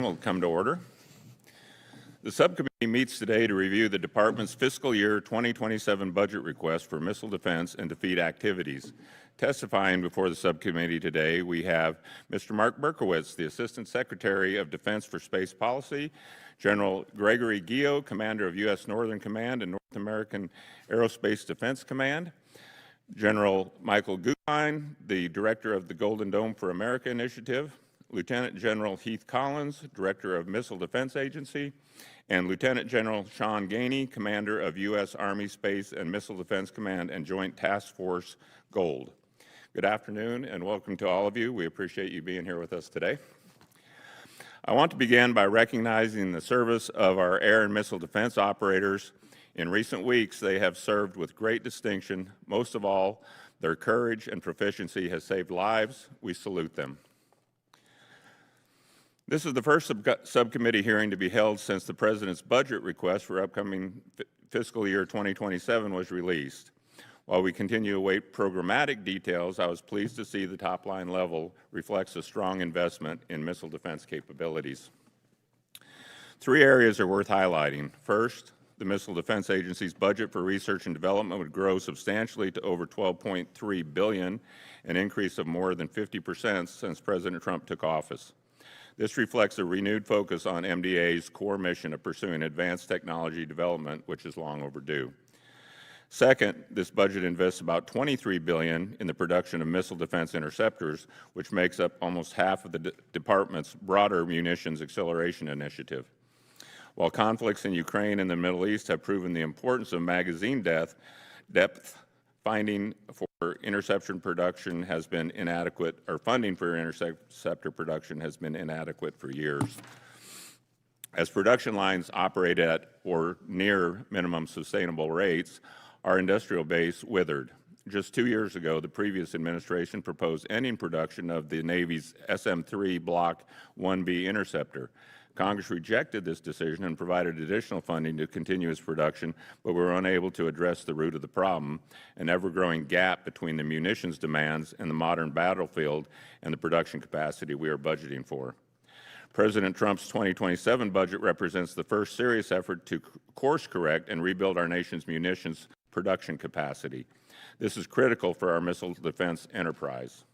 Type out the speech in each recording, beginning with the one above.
will come to order. The subcommittee meets today to review the Department's fiscal year 2027 budget request for missile defense and defeat activities. Testifying before the subcommittee today, we have Mr. Mark Berkowitz, the Assistant Secretary of Defense for Space Policy, General Gregory Guillot, Commander of U.S. Northern Command and North American Aerospace Defense Command, General Michael Gutwein, the Director of the Golden Dome for America Initiative, Lieutenant General Heath Collins, Director of Missile Defense Agency, and Lieutenant General Sean Gainey, Commander of U.S. Army Space and Missile Defense Command and Joint Task Force Gold. Good afternoon and welcome to all of you. We appreciate you being here with us today. I want to begin by recognizing the service of our air and missile defense operators. In recent weeks, they have served with great distinction. Most of all, their courage and proficiency has saved lives. We salute them. This is the first subcommittee hearing to be held since the President's budget request for upcoming fiscal year 2027 was released. While we continue to await programmatic details, I was pleased to see the top-line level reflects a strong investment in missile defense capabilities. Three areas are worth highlighting. First, the Missile Defense Agency's budget for research and development would grow substantially to over $12.3 billion, an increase of more than 50% since President Trump took office. This reflects a renewed focus on MDA's core mission of pursuing advanced technology development, which is long overdue. Second, this budget invests about $23 billion in the production of missile defense interceptors, which makes up almost half of the department's broader munitions acceleration initiative. While conflicts in Ukraine and the Middle East have proven the importance of magazine depth, funding for interceptor production has been inadequate for years. As production lines operate at or near minimum sustainable rates, our industrial base withered. Just 2 years ago, the previous administration proposed ending production of the Navy's SM-3 Block 1B interceptor. Congress rejected this decision and provided additional funding to continue its production, but were unable to address the root of the problem, an ever-growing gap between the munitions demands and the modern battlefield and the production capacity we are budgeting for. President Trump's 2027 budget represents the first serious effort to course correct and rebuild our nation's munitions production capacity. This is critical for our missile defense enterprise.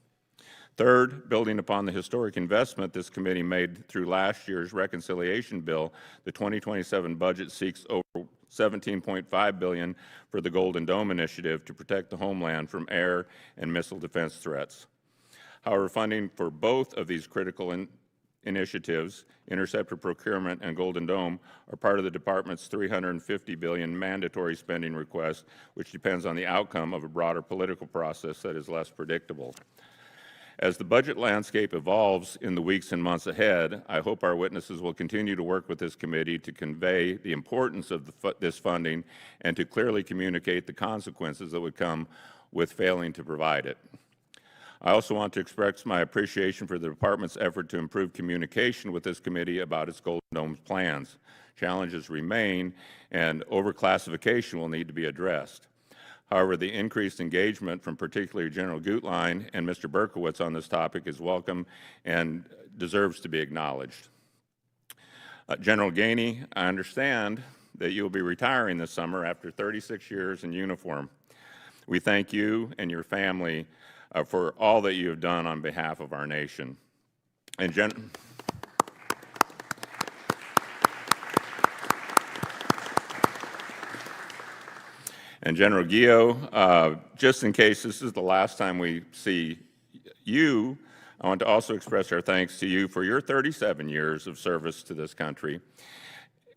Third, building upon the historic investment this committee made through last year's reconciliation bill, the 2027 budget seeks over $17.5 billion for the Golden Dome initiative to protect the homeland from air and missile defense threats. However, funding for both of these critical initiatives, interceptor procurement and Golden Dome, are part of the Department's $350 billion mandatory spending request, which depends on the outcome of a broader political process that is less predictable. As the budget landscape evolves in the weeks and months ahead, I hope our witnesses will continue to work with this committee to convey the importance of this funding and to clearly communicate the consequences that would come with failing to provide it. I also want to express my appreciation for the Department's effort to improve communication with this committee about its Golden Dome plans. Challenges remain, and overclassification will need to be addressed. However, the increased engagement from particularly General Gutwein and Mr. Berkowitz on this topic is welcome and deserves to be acknowledged. General Gainey, I understand that you will be retiring this summer after 36 years in uniform. We thank you and your family for all that you have done on behalf of our nation. And General Guillot, just in case this is the last time we see you, I want to also express our thanks to you for your 37 years of service to this country.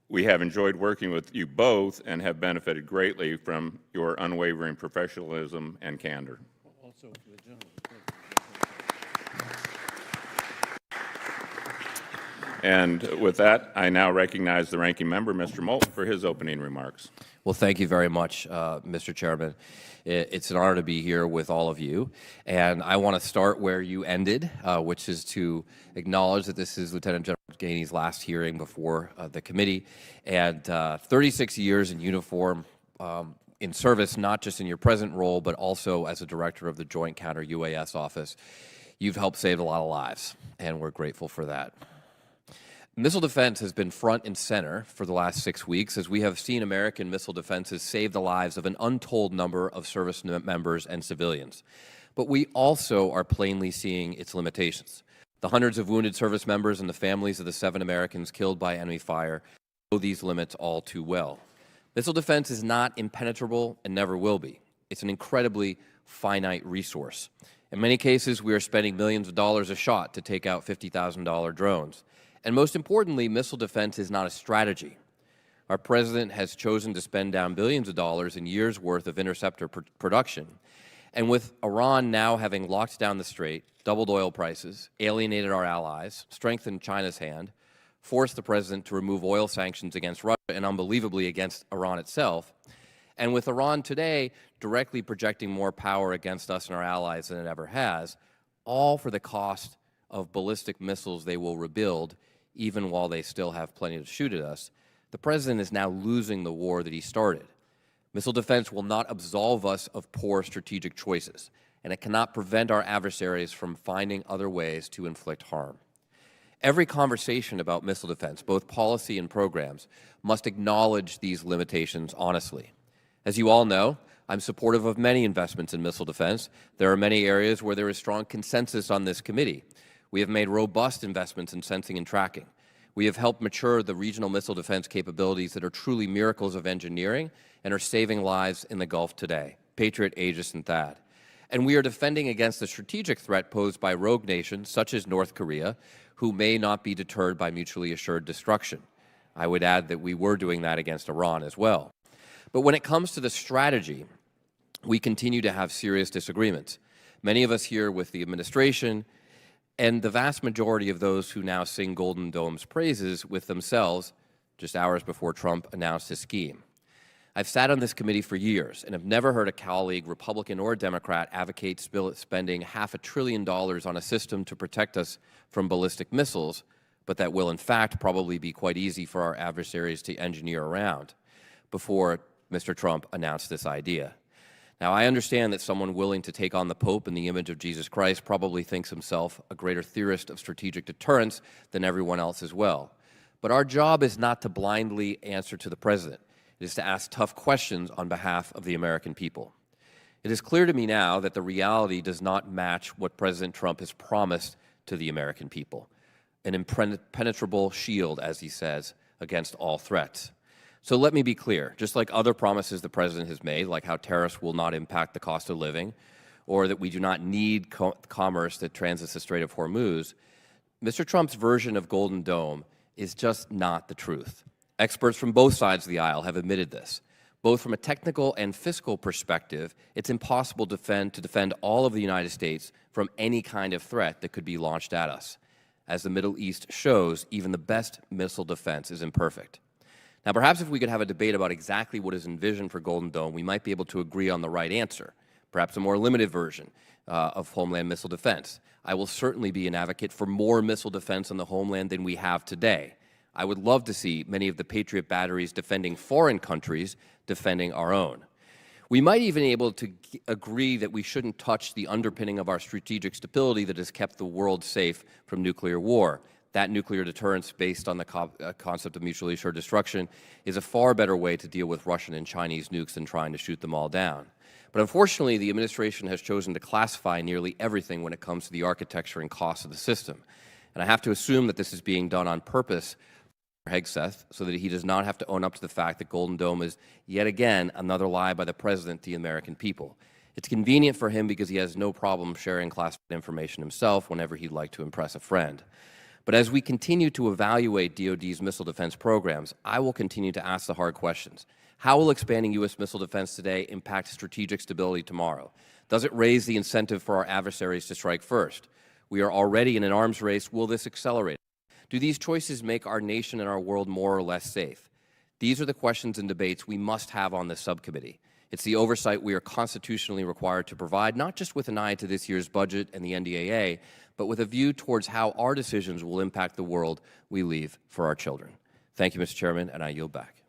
We have enjoyed working with you both and have benefited greatly from your unwavering professionalism and candor. Also to the general. And with that, I now recognize the ranking member, Mr. Moulton, for his opening remarks. Well, thank you very much, Mr. Chairman. It's an honor to be here with all of you. And I want to start where you ended, which is to acknowledge that this is Lieutenant General Gainey's last hearing before the committee. And 36 years in uniform, in service, not just in your present role, but also as a director of the Joint Counter-UAS Office. You've helped save a lot of lives, and we're grateful for that. Missile defense has been front and center for the last 6 weeks as we have seen American missile defenses save the lives of an untold number of service members and civilians. But we also are plainly seeing its limitations. The hundreds of wounded service members and the families of the 7 Americans killed by enemy fire know these limits all too well. Missile defense is not impenetrable and never will be. It's an incredibly finite resource. In many cases, we are spending millions of dollars a shot to take out $50,000 drones. And most importantly, missile defense is not a strategy. Our president has chosen to spend down billions of dollars in years' worth of interceptor production. And with Iran now having locked down the strait, doubled oil prices, alienated our allies, strengthened China's hand, forced the president to remove oil sanctions against Russia and unbelievably against Iran itself, and with Iran today directly projecting more power against us and our allies than it ever has, all for the cost of ballistic missiles they will rebuild, even while they still have plenty to shoot at us, the president is now losing the war that he started. Missile defense will not absolve us of poor strategic choices, and it cannot prevent our adversaries from finding other ways to inflict harm. Every conversation about missile defense, both policy and programs, must acknowledge these limitations honestly. As you all know, I'm supportive of many investments in missile defense. There are many areas where there is strong consensus on this committee. We have made robust investments in sensing and tracking. We have helped mature the regional missile defense capabilities that are truly miracles of engineering and are saving lives in the Gulf today, Patriot, Aegis, and THAAD. And we are defending against the strategic threat posed by rogue nations such as North Korea, who may not be deterred by mutually assured destruction. I would add that we were doing that against Iran as well. But when it comes to the strategy, we continue to have serious disagreements. Many of us here with the administration and the vast majority of those who now sing Golden Dome's praises with themselves just hours before Trump announced his scheme. I've sat on this committee for years and have never heard a colleague, Republican or Democrat, advocate spending $500 billion on a system to protect us from ballistic missiles, but that will in fact probably be quite easy for our adversaries to engineer around before Mr. Trump announced this idea. Now, I understand that someone willing to take on the Pope in the image of Jesus Christ probably thinks himself a greater theorist of strategic deterrence than everyone else as well. But our job is not to blindly answer to the president. It is to ask tough questions on behalf of the American people. It is clear to me now that the reality does not match what President Trump has promised to the American people, an impenetrable shield, as he says, against all threats. So let me be clear, just like other promises the president has made, like how tariffs will not impact the cost of living, or that we do not need commerce that transits the Strait of Hormuz, Mr. Trump's version of Golden Dome is just not the truth. Experts from both sides of the aisle have admitted this. Both from a technical and fiscal perspective, it's impossible to defend all of the United States from any kind of threat that could be launched at us. As the Middle East shows, even the best missile defense is imperfect. Now, perhaps if we could have a debate about exactly what is envisioned for Golden Dome, we might be able to agree on the right answer, perhaps a more limited version of homeland missile defense. I will certainly be an advocate for more missile defense on the homeland than we have today. I would love to see many of the Patriot batteries defending foreign countries defending our own. We might even be able to agree that we shouldn't touch the underpinning of our strategic stability that has kept the world safe from nuclear war. That nuclear deterrence based on the concept of mutually assured destruction is a far better way to deal with Russian and Chinese nukes than trying to shoot them all down. But unfortunately, the administration has chosen to classify nearly everything when it comes to the architecture and cost of the system. And I have to assume that this is being done on purpose for Hegseth so that he does not have to own up to the fact that Golden Dome is yet again another lie by the president to the American people. It's convenient for him because he has no problem sharing classified information himself whenever he'd like to impress a friend. But as we continue to evaluate DoD's missile defense programs, I will continue to ask the hard questions. How will expanding U.S. missile defense today impact strategic stability tomorrow? Does it raise the incentive for our adversaries to strike first? We are already in an arms race. Will this accelerate? Do these choices make our nation and our world more or less safe? These are the questions and debates we must have on this subcommittee. It's the oversight we are constitutionally required to provide, not just with an eye to this year's budget and the NDAA, but with a view towards how our decisions will impact the world we leave for our children. Thank you, Mr. Chairman, and I yield back.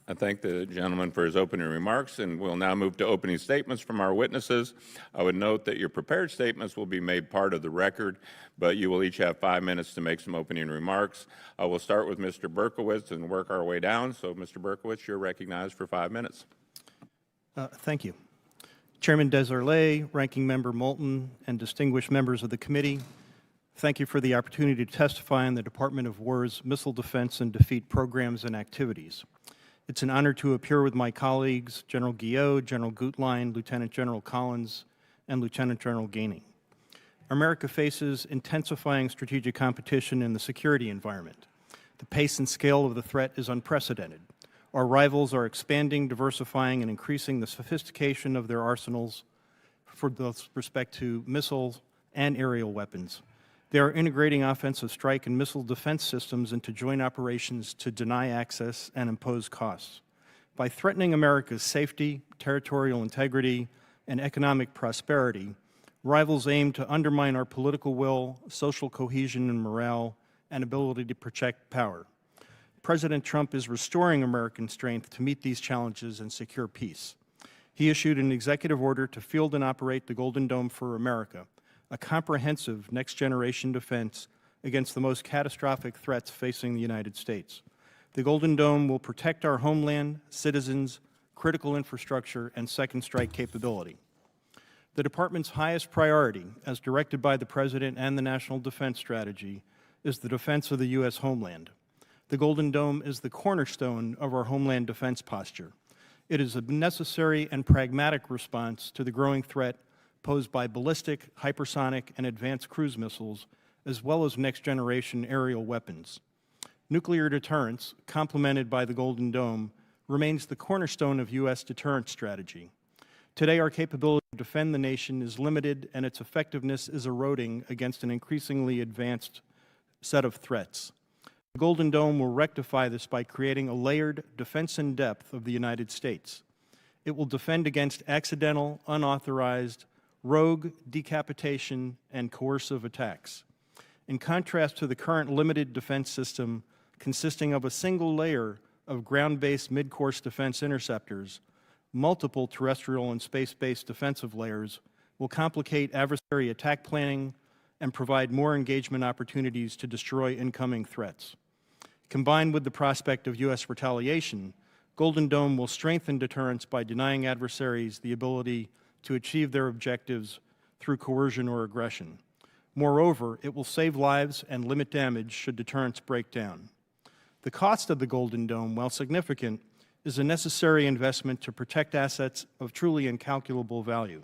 I thank the gentleman for his opening remarks, and we'll now move to opening statements from our witnesses. I would note that your prepared statements will be made part of the record, but you will each have 5 minutes to make some opening remarks. I will start with Mr. Berkowitz and work our way down. So, Mr. Berkowitz, you're recognized for 5 minutes. Thank you. Chairman Deserlet, Ranking Member Moulton, and distinguished members of the committee, thank you for the opportunity to testify on the Department of War's missile defense and defeat programs and activities. It's an honor to appear with my colleagues, General Guillot, General Gutlein, Lieutenant General Collins, and Lieutenant General Gainey. America faces intensifying strategic competition in the security environment. The pace and scale of the threat is unprecedented. Our rivals are expanding, diversifying, and increasing the sophistication of their arsenals with respect to missiles and aerial weapons. They are integrating offensive strike and missile defense systems into joint operations to deny access and impose costs. By threatening America's safety, territorial integrity, and economic prosperity, rivals aim to undermine our political will, social cohesion and morale, and ability to protect power. President Trump is restoring American strength to meet these challenges and secure peace. He issued an executive order to field and operate the Golden Dome for America, a comprehensive next-generation defense against the most catastrophic threats facing the United States. The Golden Dome will protect our homeland, citizens, critical infrastructure, and second strike capability. The Department's highest priority, as directed by the President and the National Defense Strategy, is the defense of the U.S. homeland. The Golden Dome is the cornerstone of our homeland defense posture. It is a necessary and pragmatic response to the growing threat posed by ballistic, hypersonic, and advanced cruise missiles, as well as next-generation aerial weapons. Nuclear deterrence, complemented by the Golden Dome, remains the cornerstone of U.S. deterrence strategy. Today, our capability to defend the nation is limited, and its effectiveness is eroding against an increasingly advanced set of threats. The Golden Dome will rectify this by creating a layered defense in depth of the United States. It will defend against accidental, unauthorized, rogue, decapitation, and coercive attacks. In contrast to the current limited defense system consisting of a single layer of ground-based mid-course defense interceptors, multiple terrestrial and space-based defensive layers will complicate adversary attack planning and provide more engagement opportunities to destroy incoming threats. Combined with the prospect of U.S. retaliation, Golden Dome will strengthen deterrence by denying adversaries the ability to achieve their objectives through coercion or aggression. Moreover, it will save lives and limit damage should deterrence break down. The cost of the Golden Dome, while significant, is a necessary investment to protect assets of truly incalculable value,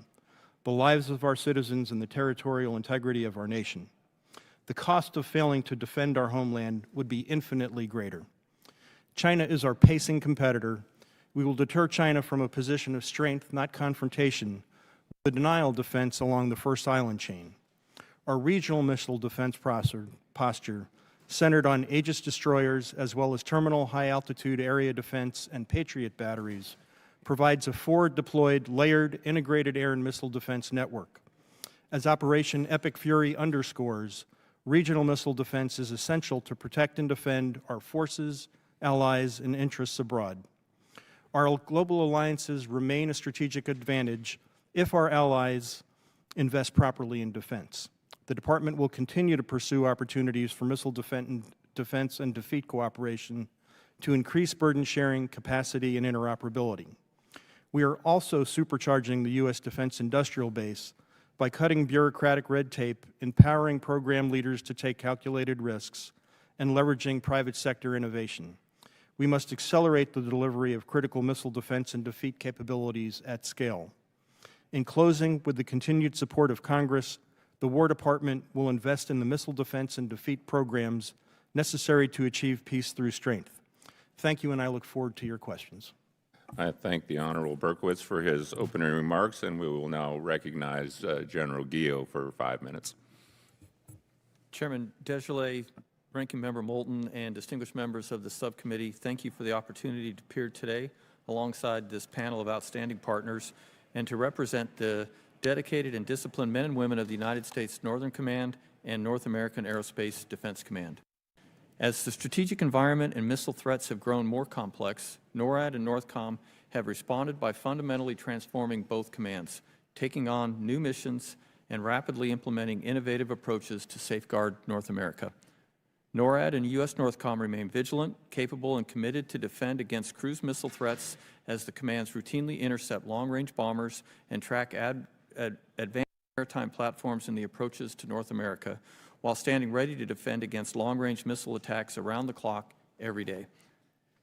the lives of our citizens and the territorial integrity of our nation. The cost of failing to defend our homeland would be infinitely greater. China is our pacing competitor. We will deter China from a position of strength, not confrontation, with the denial defense along the first island chain. Our regional missile defense posture, centered on Aegis destroyers as well as terminal high-altitude area defense and Patriot batteries, provides a forward-deployed, layered, integrated air and missile defense network. As Operation Epic Fury underscores, regional missile defense is essential to protect and defend our forces, allies, and interests abroad. Our global alliances remain a strategic advantage if our allies invest properly in defense. The Department will continue to pursue opportunities for missile defense and defeat cooperation to increase burden sharing, capacity, and interoperability. We are also supercharging the U.S. defense industrial base by cutting bureaucratic red tape, empowering program leaders to take calculated risks, and leveraging private sector innovation. We must accelerate the delivery of critical missile defense and defeat capabilities at scale. In closing, with the continued support of Congress, the War Department will invest in the missile defense and defeat programs necessary to achieve peace through strength. Thank you, and I look forward to your questions. I thank the Honorable Berkowitz for his opening remarks, and we will now recognize General Guillot for 5 minutes. Chairman Deserlet, Ranking Member Moulton, and distinguished members of the subcommittee, thank you for the opportunity to appear today alongside this panel of outstanding partners and to represent the dedicated and disciplined men and women of the United States Northern Command and North American Aerospace Defense Command. As the strategic environment and missile threats have grown more complex, NORAD and NORTHCOM have responded by fundamentally transforming both commands, taking on new missions and rapidly implementing innovative approaches to safeguard North America. NORAD and U.S. NORTHCOM remain vigilant, capable, and committed to defend against cruise missile threats as the commands routinely intercept long-range bombers and track advanced maritime platforms in the approaches to North America, while standing ready to defend against long-range missile attacks around the clock every day.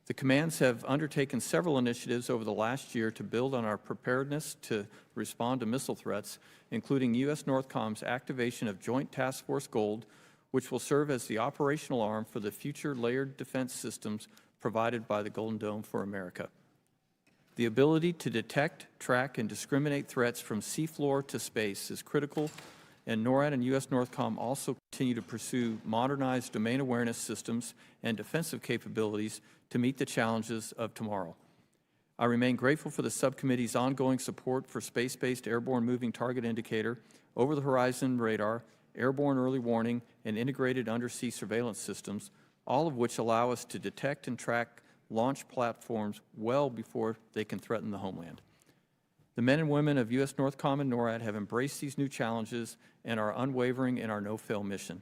The commands have undertaken several initiatives over the last year to build on our preparedness to respond to missile threats, including U.S. NORTHCOM's activation of Joint Task Force Gold, which will serve as the operational arm for the future layered defense systems provided by the Golden Dome for America. The ability to detect, track, and discriminate threats from seafloor to space is critical, and NORAD and U.S. NORTHCOM also continue to pursue modernized domain awareness systems and defensive capabilities to meet the challenges of tomorrow. I remain grateful for the subcommittee's ongoing support for space-based airborne moving target indicator, over-the-horizon radar, airborne early warning, and integrated undersea surveillance systems, all of which allow us to detect and track launch platforms well before they can threaten the homeland. The men and women of U.S. NORTHCOM and NORAD have embraced these new challenges and are unwavering in our no-fail mission.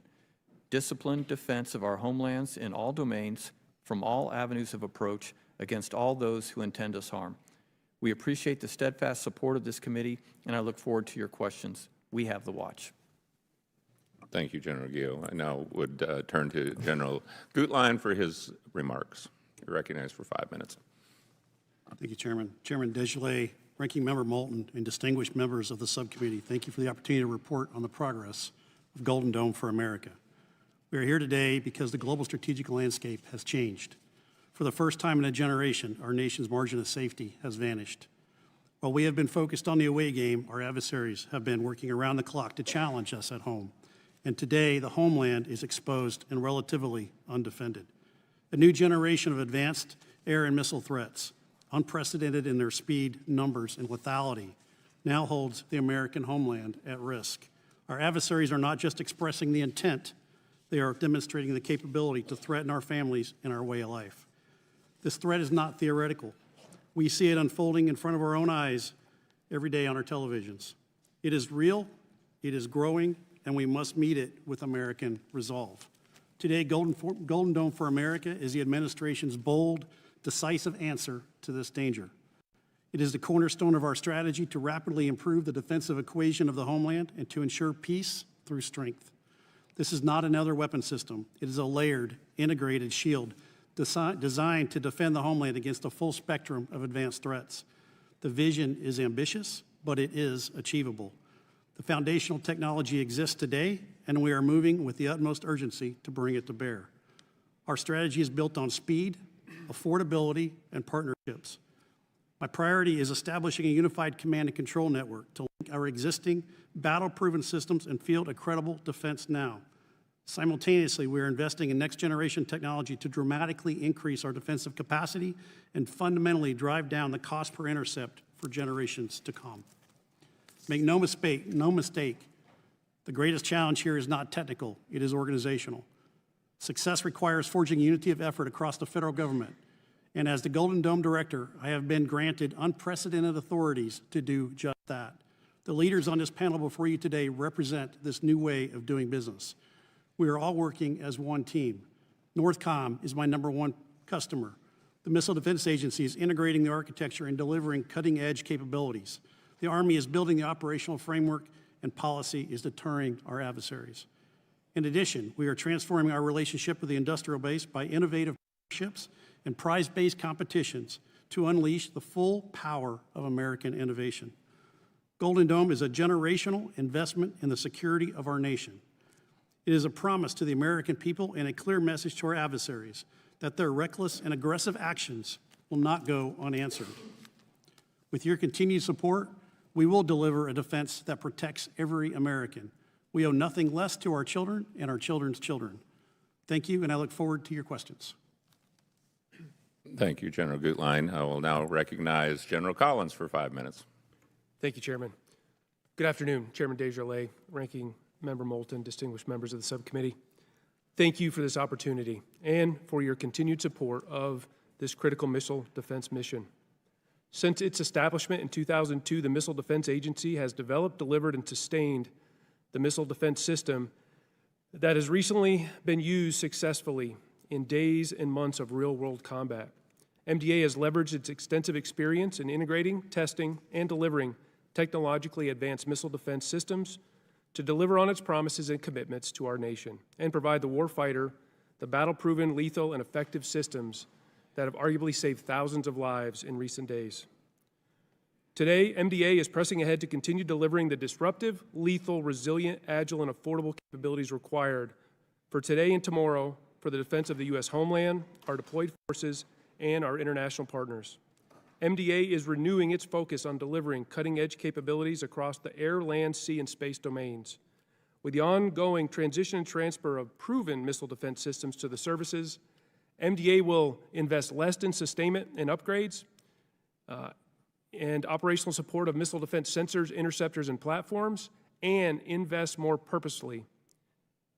Disciplined defense of our homelands in all domains, from all avenues of approach, against all those who intend us harm. We appreciate the steadfast support of this committee, and I look forward to your questions. We have the watch. Thank you, General Gio. I now would turn to General Gutlein for his remarks. You're recognized for 5 minutes. Thank you, Chairman. Chairman Degelet, Ranking Member Moulton, and distinguished members of the subcommittee, thank you for the opportunity to report on the progress of Golden Dome for America. We are here today because the global strategic landscape has changed. For the first time in a generation, our nation's margin of safety has vanished. While we have been focused on the away game, our adversaries have been working around the clock to challenge us at home. And today, the homeland is exposed and relatively undefended. A new generation of advanced air and missile threats, unprecedented in their speed, numbers, and lethality, now holds the American homeland at risk. Our adversaries are not just expressing the intent, they are demonstrating the capability to threaten our families and our way of life. This threat is not theoretical. We see it unfolding in front of our own eyes every day on our televisions. It is real, it is growing, and we must meet it with American resolve. Today, Golden Dome for America is the administration's bold, decisive answer to this danger. It is the cornerstone of our strategy to rapidly improve the defensive equation of the homeland and to ensure peace through strength. This is not another weapon system. It is a layered, integrated shield designed to defend the homeland against a full spectrum of advanced threats. The vision is ambitious, but it is achievable. The foundational technology exists today, and we are moving with the utmost urgency to bring it to bear. Our strategy is built on speed, affordability, and partnerships. My priority is establishing a unified command and control network to link our existing battle-proven systems and field a credible defense now. Simultaneously, we are investing in next-generation technology to dramatically increase our defensive capacity and fundamentally drive down the cost per intercept for generations to come. Make no mistake, the greatest challenge here is not technical, it is organizational. Success requires forging unity of effort across the federal government. And as the Golden Dome Director, I have been granted unprecedented authorities to do just that. The leaders on this panel before you today represent this new way of doing business. We are all working as one team. NORTHCOM is my #1 customer. The Missile Defense Agency is integrating the architecture and delivering cutting-edge capabilities. The Army is building the operational framework, and policy is deterring our adversaries. In addition, we are transforming our relationship with the industrial base by innovative partnerships and prize-based competitions to unleash the full power of American innovation. Golden Dome is a generational investment in the security of our nation. It is a promise to the American people and a clear message to our adversaries that their reckless and aggressive actions will not go unanswered. With your continued support, we will deliver a defense that protects every American. We owe nothing less to our children and our children's children. Thank you, and I look forward to your questions. Thank you, General Gutlein. I will now recognize General Collins for 5 minutes. Thank you, Chairman. Good afternoon, Chairman Degelet, Ranking Member Moulton, distinguished members of the subcommittee. Thank you for this opportunity and for your continued support of this critical missile defense mission. Since its establishment in 2002, the Missile Defense Agency has developed, delivered, and sustained the missile defense system that has recently been used successfully in days and months of real-world combat. MDA has leveraged its extensive experience in integrating, testing, and delivering technologically advanced missile defense systems to deliver on its promises and commitments to our nation and provide the warfighter the battle-proven, lethal, and effective systems that have arguably saved thousands of lives in recent days. Today, MDA is pressing ahead to continue delivering the disruptive, lethal, resilient, agile, and affordable capabilities required for today and tomorrow for the defense of the U.S. homeland, our deployed forces, and our international partners. MDA is renewing its focus on delivering cutting-edge capabilities across the air, land, sea, and space domains. With the ongoing transition and transfer of proven missile defense systems to the services, MDA will invest less in sustainment and upgrades and operational support of missile defense sensors, interceptors, and platforms, and invest more purposefully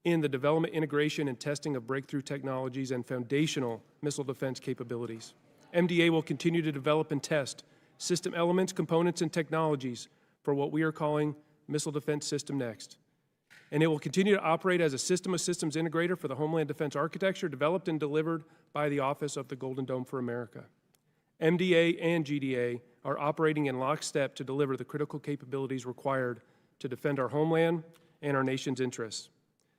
in the development, integration, and testing of breakthrough technologies and foundational missile defense capabilities. MDA will continue to develop and test system elements, components, and technologies for what we are calling Missile Defense System Next. And it will continue to operate as a system of systems integrator for the Homeland Defense architecture developed and delivered by the Office of the Golden Dome for America. MDA and GDA are operating in lockstep to deliver the critical capabilities required to defend our homeland and our nation's interests.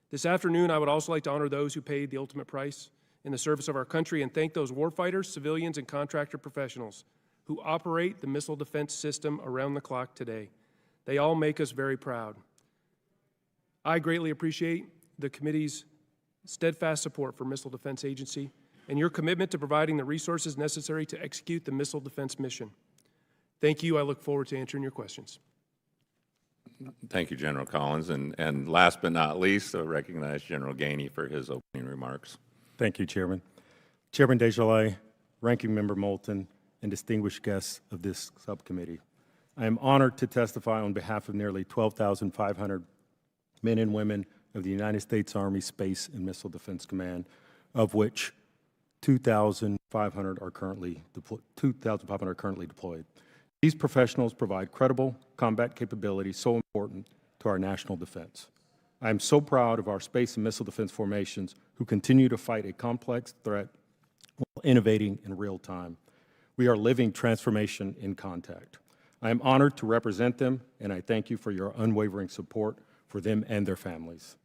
This afternoon, I would also like to honor those who paid the ultimate price in the service of our country and thank those warfighters, civilians, and contractor professionals who operate the missile defense system around the clock today. They all make us very proud. I greatly appreciate the committee's steadfast support for Missile Defense Agency and your commitment to providing the resources necessary to execute the missile defense mission. Thank you. I look forward to answering your questions. Thank you, General Collins. And last but not least, I recognize General Gainey for his opening remarks. Thank you, Chairman. Chairman Desjardins, Ranking Member Moulton, and distinguished guests of this subcommittee. I am honored to testify on behalf of nearly 12,500 men and women of the United States Army Space and Missile Defense Command, of which 2,500 are currently deployed. These professionals provide credible combat capabilities so important to our national defense. I am so proud of our space and missile defense formations who continue to fight a complex threat while innovating in real time. We are living transformation in contact. I am honored to represent them, and I thank you for your unwavering support for them and their families.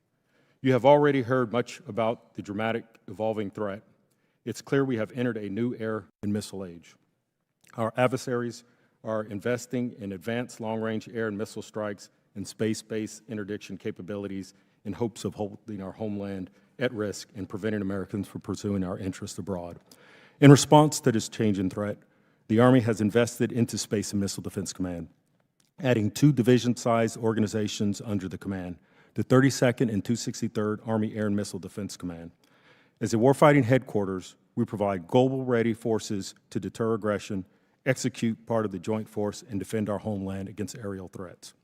You have already heard much about the dramatic evolving threat. It's clear we have entered a new air and missile age. Our adversaries are investing in advanced long-range air and missile strikes and space-based interdiction capabilities in hopes of holding our homeland at risk and preventing Americans from pursuing our interests abroad. In response to this change in threat, the Army has invested into Space and Missile Defense Command, adding 2 division-sized organizations under the command, the 32nd and 263rd Army Air and Missile Defense Command. As a warfighting headquarters, we provide global-ready forces to deter aggression, execute part of the joint force, and defend our homeland against aerial threats.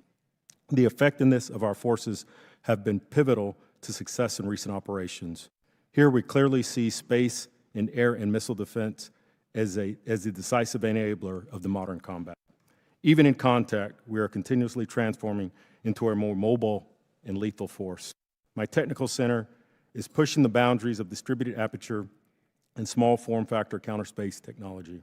The effectiveness of our forces have been pivotal to success in recent operations. Here we clearly see space and air and missile defense as a decisive enabler of the modern combat. Even in contact, we are continuously transforming into a more mobile and lethal force. My technical center is pushing the boundaries of distributed aperture and small form factor counter space technology.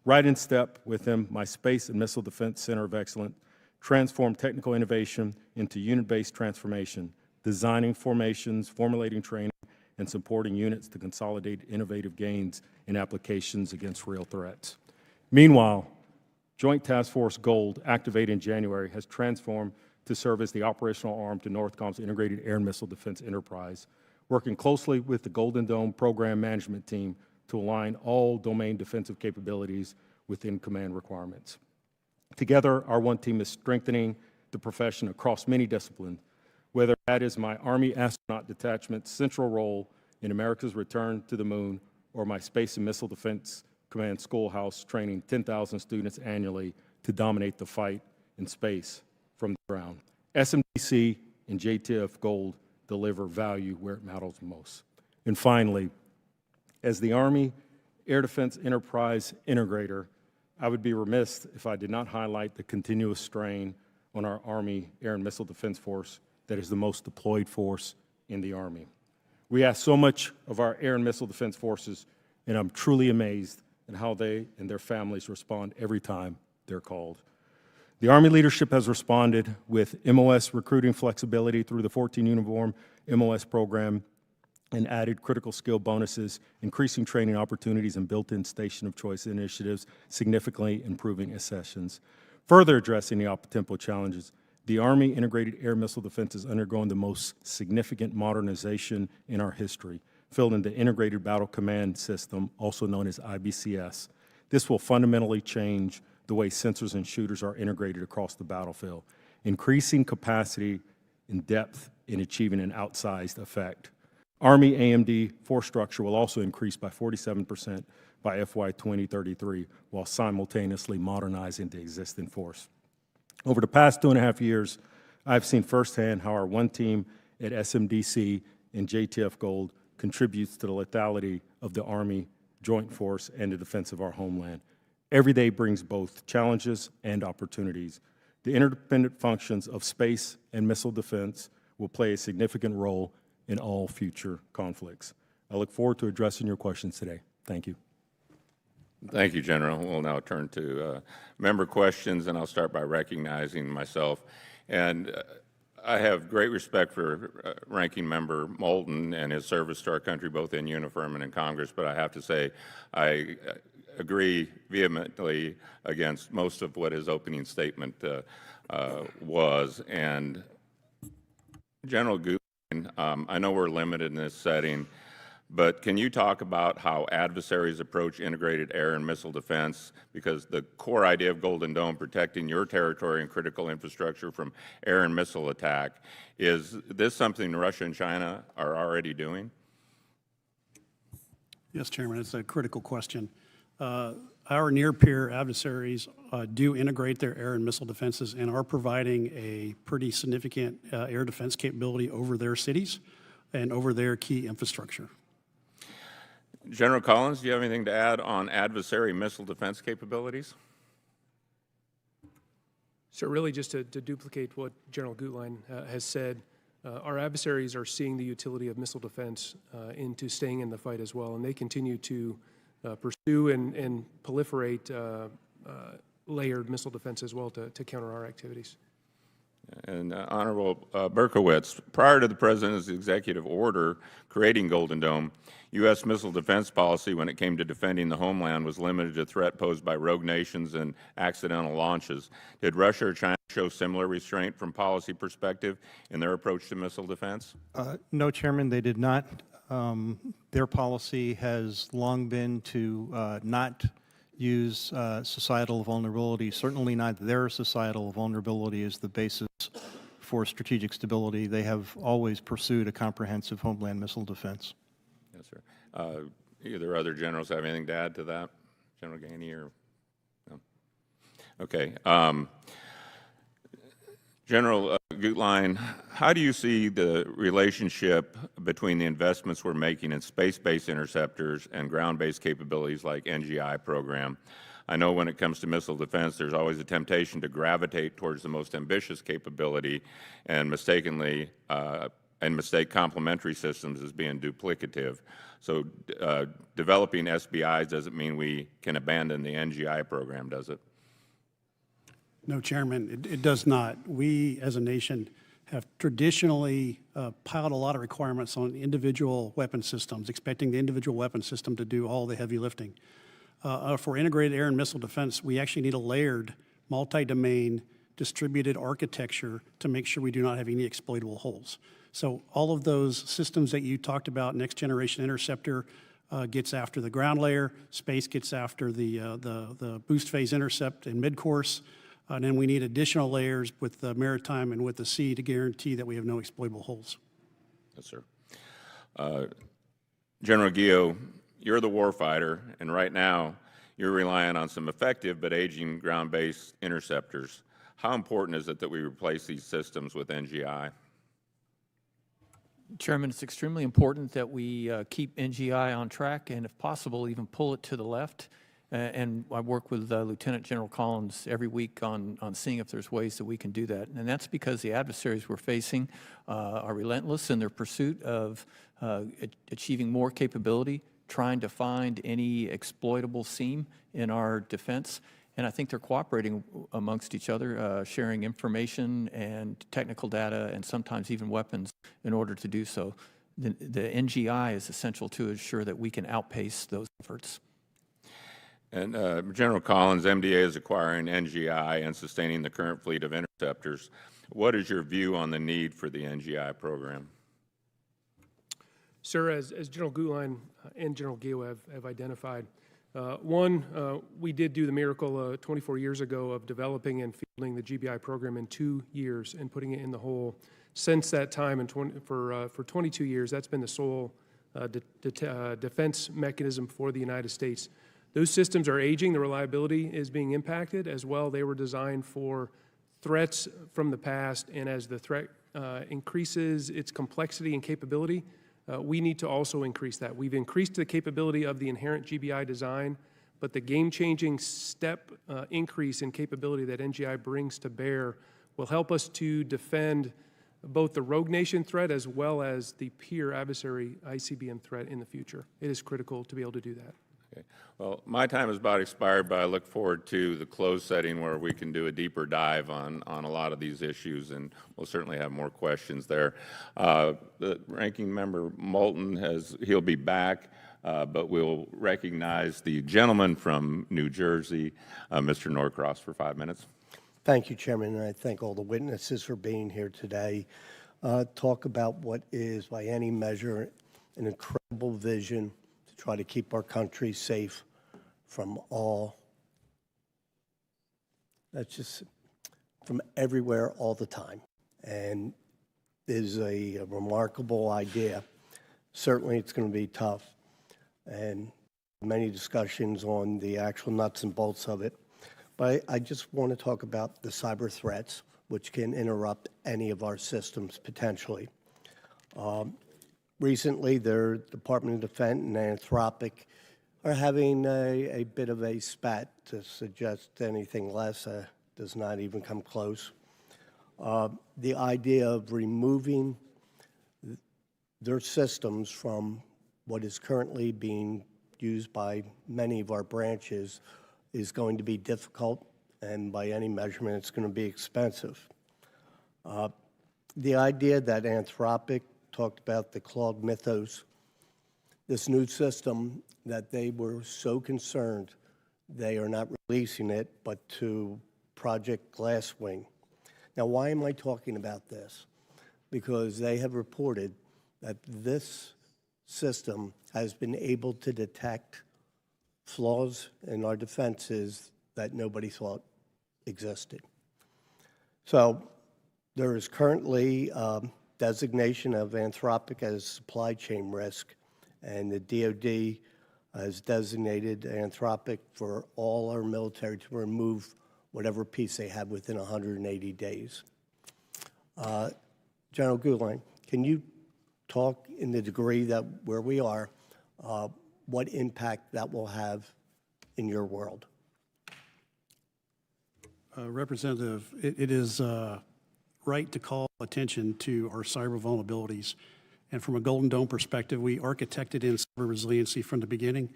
Right in step with them, my Space and Missile Defense Center of Excellence transformed technical innovation into unit-based transformation, designing formations, formulating training, and supporting units to consolidate innovative gains in applications against real threats. Meanwhile, Joint Task Force Gold, activated in January, has transformed to serve as the operational arm to NORTHCOM's integrated air and missile defense enterprise, working closely with the Golden Dome program management team to align all domain defensive capabilities within command requirements. Together, our one team is strengthening the profession across many disciplines, whether that is my Army Astronaut Detachment's central role in America's return to the moon, or my Space and Missile Defense Command Schoolhouse training 10,000 students annually to dominate the fight in space from the ground. SMDC and JTF Gold deliver value where it matters most. And finally, as the Army Air Defense Enterprise Integrator, I would be remiss if I did not highlight the continuous strain on our Army Air and Missile Defense Force that is the most deployed force in the Army. We ask so much of our air and missile defense forces, and I'm truly amazed at how they and their families respond every time they're called. The Army leadership has responded with MOS recruiting flexibility through the 14 Uniform MOS program and added critical skill bonuses, increasing training opportunities and built-in station of choice initiatives, significantly improving accessions. Further addressing the op-tempo challenges, the Army Integrated Air Missile Defense is undergoing the most significant modernization in our history, fielding the Integrated Battle Command System, also known as IBCS. This will fundamentally change the way sensors and shooters are integrated across the battlefield, increasing capacity and depth in achieving an outsized effect. Army AMD force structure will also increase by 47% by FY 2033, while simultaneously modernizing the existing force. Over the past 2.5 years, I've seen firsthand how our one team at SMDC and JTF Gold contributes to the lethality of the Army Joint Force and the defense of our homeland. Every day brings both challenges and opportunities. The interdependent functions of space and missile defense will play a significant role in all future conflicts. I look forward to addressing your questions today. Thank you. Thank you, General. We'll now turn to member questions, and I'll start by recognizing myself. And I have great respect for Ranking Member Moulton and his service to our country, both in uniform and in Congress, but I have to say I agree vehemently against most of what his opening statement was. And General Gutlein, I know we're limited in this setting, but can you talk about how adversaries approach integrated air and missile defense? Because the core idea of Golden Dome, protecting your territory and critical infrastructure from air and missile attack, is this something Russia and China are already doing? Yes, Chairman, it's a critical question. Our near-peer adversaries do integrate their air and missile defenses and are providing a pretty significant air defense capability over their cities and over their key infrastructure. General Collins, do you have anything to add on adversary missile defense capabilities? So really just to duplicate what General Gutlein has said, our adversaries are seeing the utility of missile defense into staying in the fight as well, and they continue to pursue and proliferate layered missile defense as well to counter our activities. And Honorable Berkowitz, prior to the President's executive order creating Golden Dome, U.S. missile defense policy when it came to defending the homeland was limited to threat posed by rogue nations and accidental launches. Did Russia or China show similar restraint from policy perspective in their approach to missile defense? No, Chairman, they did not. Their policy has long been to not use societal vulnerability, certainly not their societal vulnerability as the basis for strategic stability. They have always pursued a comprehensive homeland missile defense. Yes, sir. Either other generals have anything to add to that? General Gainey or no? Okay. General Gutlein, how do you see the relationship between the investments we're making in space-based interceptors and ground-based capabilities like NGI program? I know when it comes to missile defense, there's always a temptation to gravitate towards the most ambitious capability and mistakenly mistake complementary systems as being duplicative. So developing SBIs doesn't mean we can abandon the NGI program, does it? No, Chairman, it does not. We, as a nation, have traditionally piled a lot of requirements on individual weapon systems, expecting the individual weapon system to do all the heavy lifting. For integrated air and missile defense, we actually need a layered, multi-domain, distributed architecture to make sure we do not have any exploitable holes. So all of those systems that you talked about, next generation interceptor gets after the ground layer, space gets after the boost phase intercept and mid-course, and then we need additional layers with the maritime and with the sea to guarantee that we have no exploitable holes. Yes, sir. General Guillot, you're the warfighter, and right now you're relying on some effective but aging ground-based interceptors. How important is it that we replace these systems with NGI? Chairman, it's extremely important that we keep NGI on track and, if possible, even pull it to the left. And I work with Lieutenant General Collins every week on seeing if there's ways that we can do that. And that's because the adversaries we're facing are relentless in their pursuit of achieving more capability, trying to find any exploitable seam in our defense. And I think they're cooperating amongst each other, sharing information and technical data and sometimes even weapons in order to do so. The NGI is essential to ensure that we can outpace those efforts. And General Collins, MDA is acquiring NGI and sustaining the current fleet of interceptors. What is your view on the need for the NGI program? Sir, as General Gutlein and General Gale have identified, we did do the miracle 24 years ago of developing and fielding the GBI program in 2 years and putting it in the hole. Since that time, for 22 years, that's been the sole defense mechanism for the United States. Those systems are aging. The reliability is being impacted as well. They were designed for threats from the past, and as the threat increases its complexity and capability, we need to also increase that. We've increased the capability of the inherent GBI design, but the game-changing step increase in capability that NGI brings to bear will help us to defend both the rogue nation threat as well as the peer adversary ICBM threat in the future. It is critical to be able to do that. Okay. Well, my time is about expired, but I look forward to the closed setting where we can do a deeper dive on a lot of these issues, and we'll certainly have more questions there. The ranking member Moulton he'll be back, but we'll recognize the gentleman from New Jersey, Mr. Norcross, for 5 minutes. Thank you, Chairman, and I thank all the witnesses for being here today. Talk about what is, by any measure, an incredible vision to try to keep our country safe from from everywhere all the time. And it is a remarkable idea. Certainly it's going to be tough, and many discussions on the actual nuts and bolts of it. But I just want to talk about the cyber threats, which can interrupt any of our systems potentially. Recently, the Department of Defense and Anthropic are having a bit of a spat. To suggest anything less does not even come close. The idea of removing their systems from what is currently being used by many of our branches is going to be difficult, and by any measurement, it's going to be expensive. The idea that Anthropic talked about the Claude Mythos, this new system that they were so concerned they are not releasing it, but to Project Glasswing. Now, why am I talking about this? Because they have reported that this system has been able to detect flaws in our defenses that nobody thought existed. So there is currently designation of Anthropic as supply chain risk, and the DoD has designated Anthropic for all our military to remove whatever piece they have within 180 days. General Gutlein, can you talk in the degree that where we are, what impact that will have in your world? Representative, it is right to call attention to our cyber vulnerabilities. And from a Golden Dome perspective, we architected in cyber resiliency from the beginning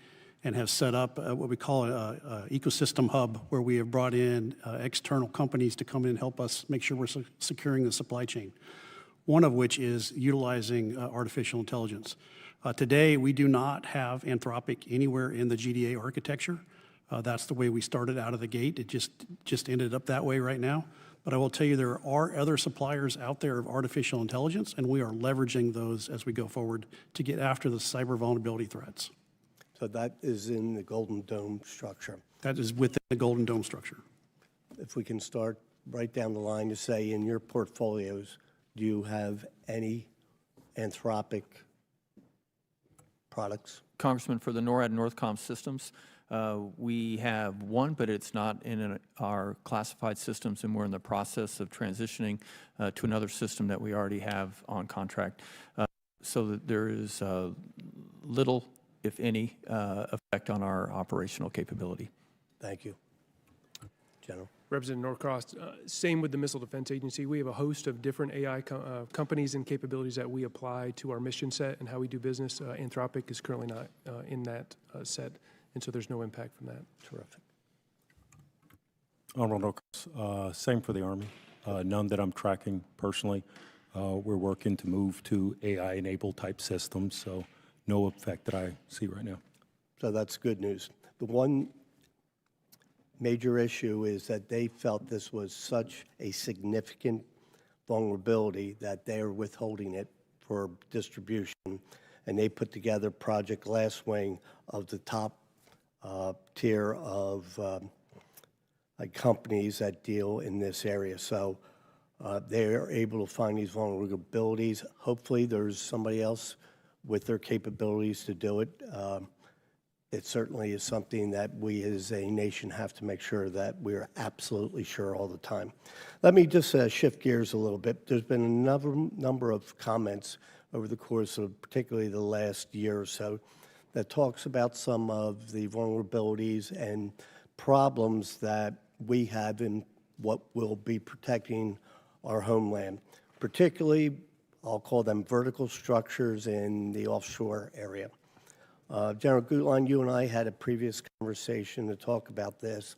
and have set up what we call an ecosystem hub, where we have brought in external companies to come in and help us make sure we're securing the supply chain, one of which is utilizing artificial intelligence. Today, we do not have Anthropic anywhere in the GDA architecture. That's the way we started out of the gate. It just ended up that way right now. But I will tell you, there are other suppliers out there of artificial intelligence, and we are leveraging those as we go forward to get after the cyber vulnerability threats. So that is in the Golden Dome structure. That is within the Golden Dome structure. If we can start right down the line to say, in your portfolios, do you have any Anthropic products? Congressman, for the NORAD and Northcom systems, we have one, but it's not in our classified systems, and we're in the process of transitioning to another system that we already have on contract. so that there is little, if any, effect on our operational capability. Thank you. General. Representative Norcross, same with the Missile Defense Agency. We have a host of different AI companies and capabilities that we apply to our mission set and how we do business. Anthropic is currently not in that set, and so there's no impact from that. Terrific. Honorable Norcross, same for the Army. None that I'm tracking personally. We're working to move to AI-enabled type systems, so no effect that I see right now. So that's good news. The one major issue is that they felt this was such a significant vulnerability that they are withholding it for distribution, and they put together Project Glasswing of the top tier of companies that deal in this area. So they are able to find these vulnerabilities. Hopefully there's somebody else with their capabilities to do it. It certainly is something that we as a nation have to make sure that we're absolutely sure all the time. Let me just shift gears a little bit. There's been a number of comments over the course of particularly the last year or so that talks about some of the vulnerabilities and problems that we have in what will be protecting our homeland, particularly, I'll call them vertical structures in the offshore area. General Gutlein, you and I had a previous conversation to talk about this,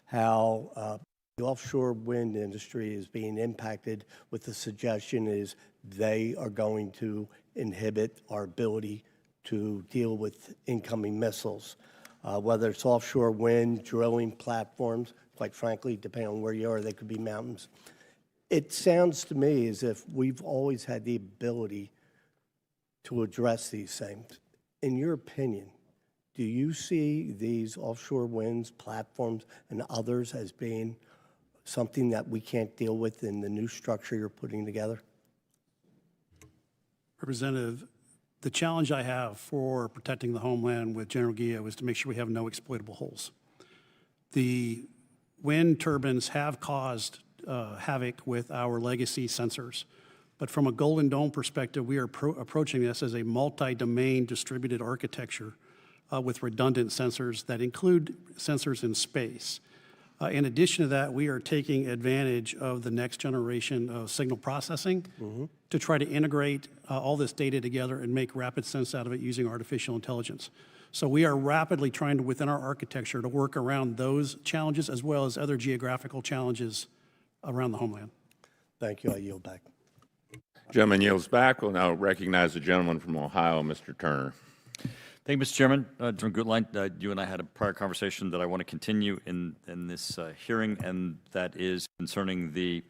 how the offshore wind industry is being impacted with the suggestion is they are going to inhibit our ability to deal with incoming missiles. Whether it's offshore wind, drilling platforms, quite frankly, depending on where you are, they could be mountains. It sounds to me as if we've always had the ability to address these things. In your opinion, do you see these offshore winds, platforms, and others as being something that we can't deal with in the new structure you're putting together? Representative, the challenge I have for protecting the homeland with General Guillo is to make sure we have no exploitable holes. The wind turbines have caused havoc with our legacy sensors. But from a Golden Dome perspective, we are approaching this as a multi-domain distributed architecture with redundant sensors that include sensors in space. In addition to that, we are taking advantage of the next generation of signal processing to try to integrate all this data together and make rapid sense out of it using artificial intelligence. So we are rapidly trying to, within our architecture, to work around those challenges as well as other geographical challenges around the homeland. Thank you. I yield back. Gentleman yields back. We'll now recognize the gentleman from Ohio, Mr. Turner. Thank you, Mr. Chairman. General Gutlein, you and I had a prior conversation that I want to continue in this hearing, and that is concerning the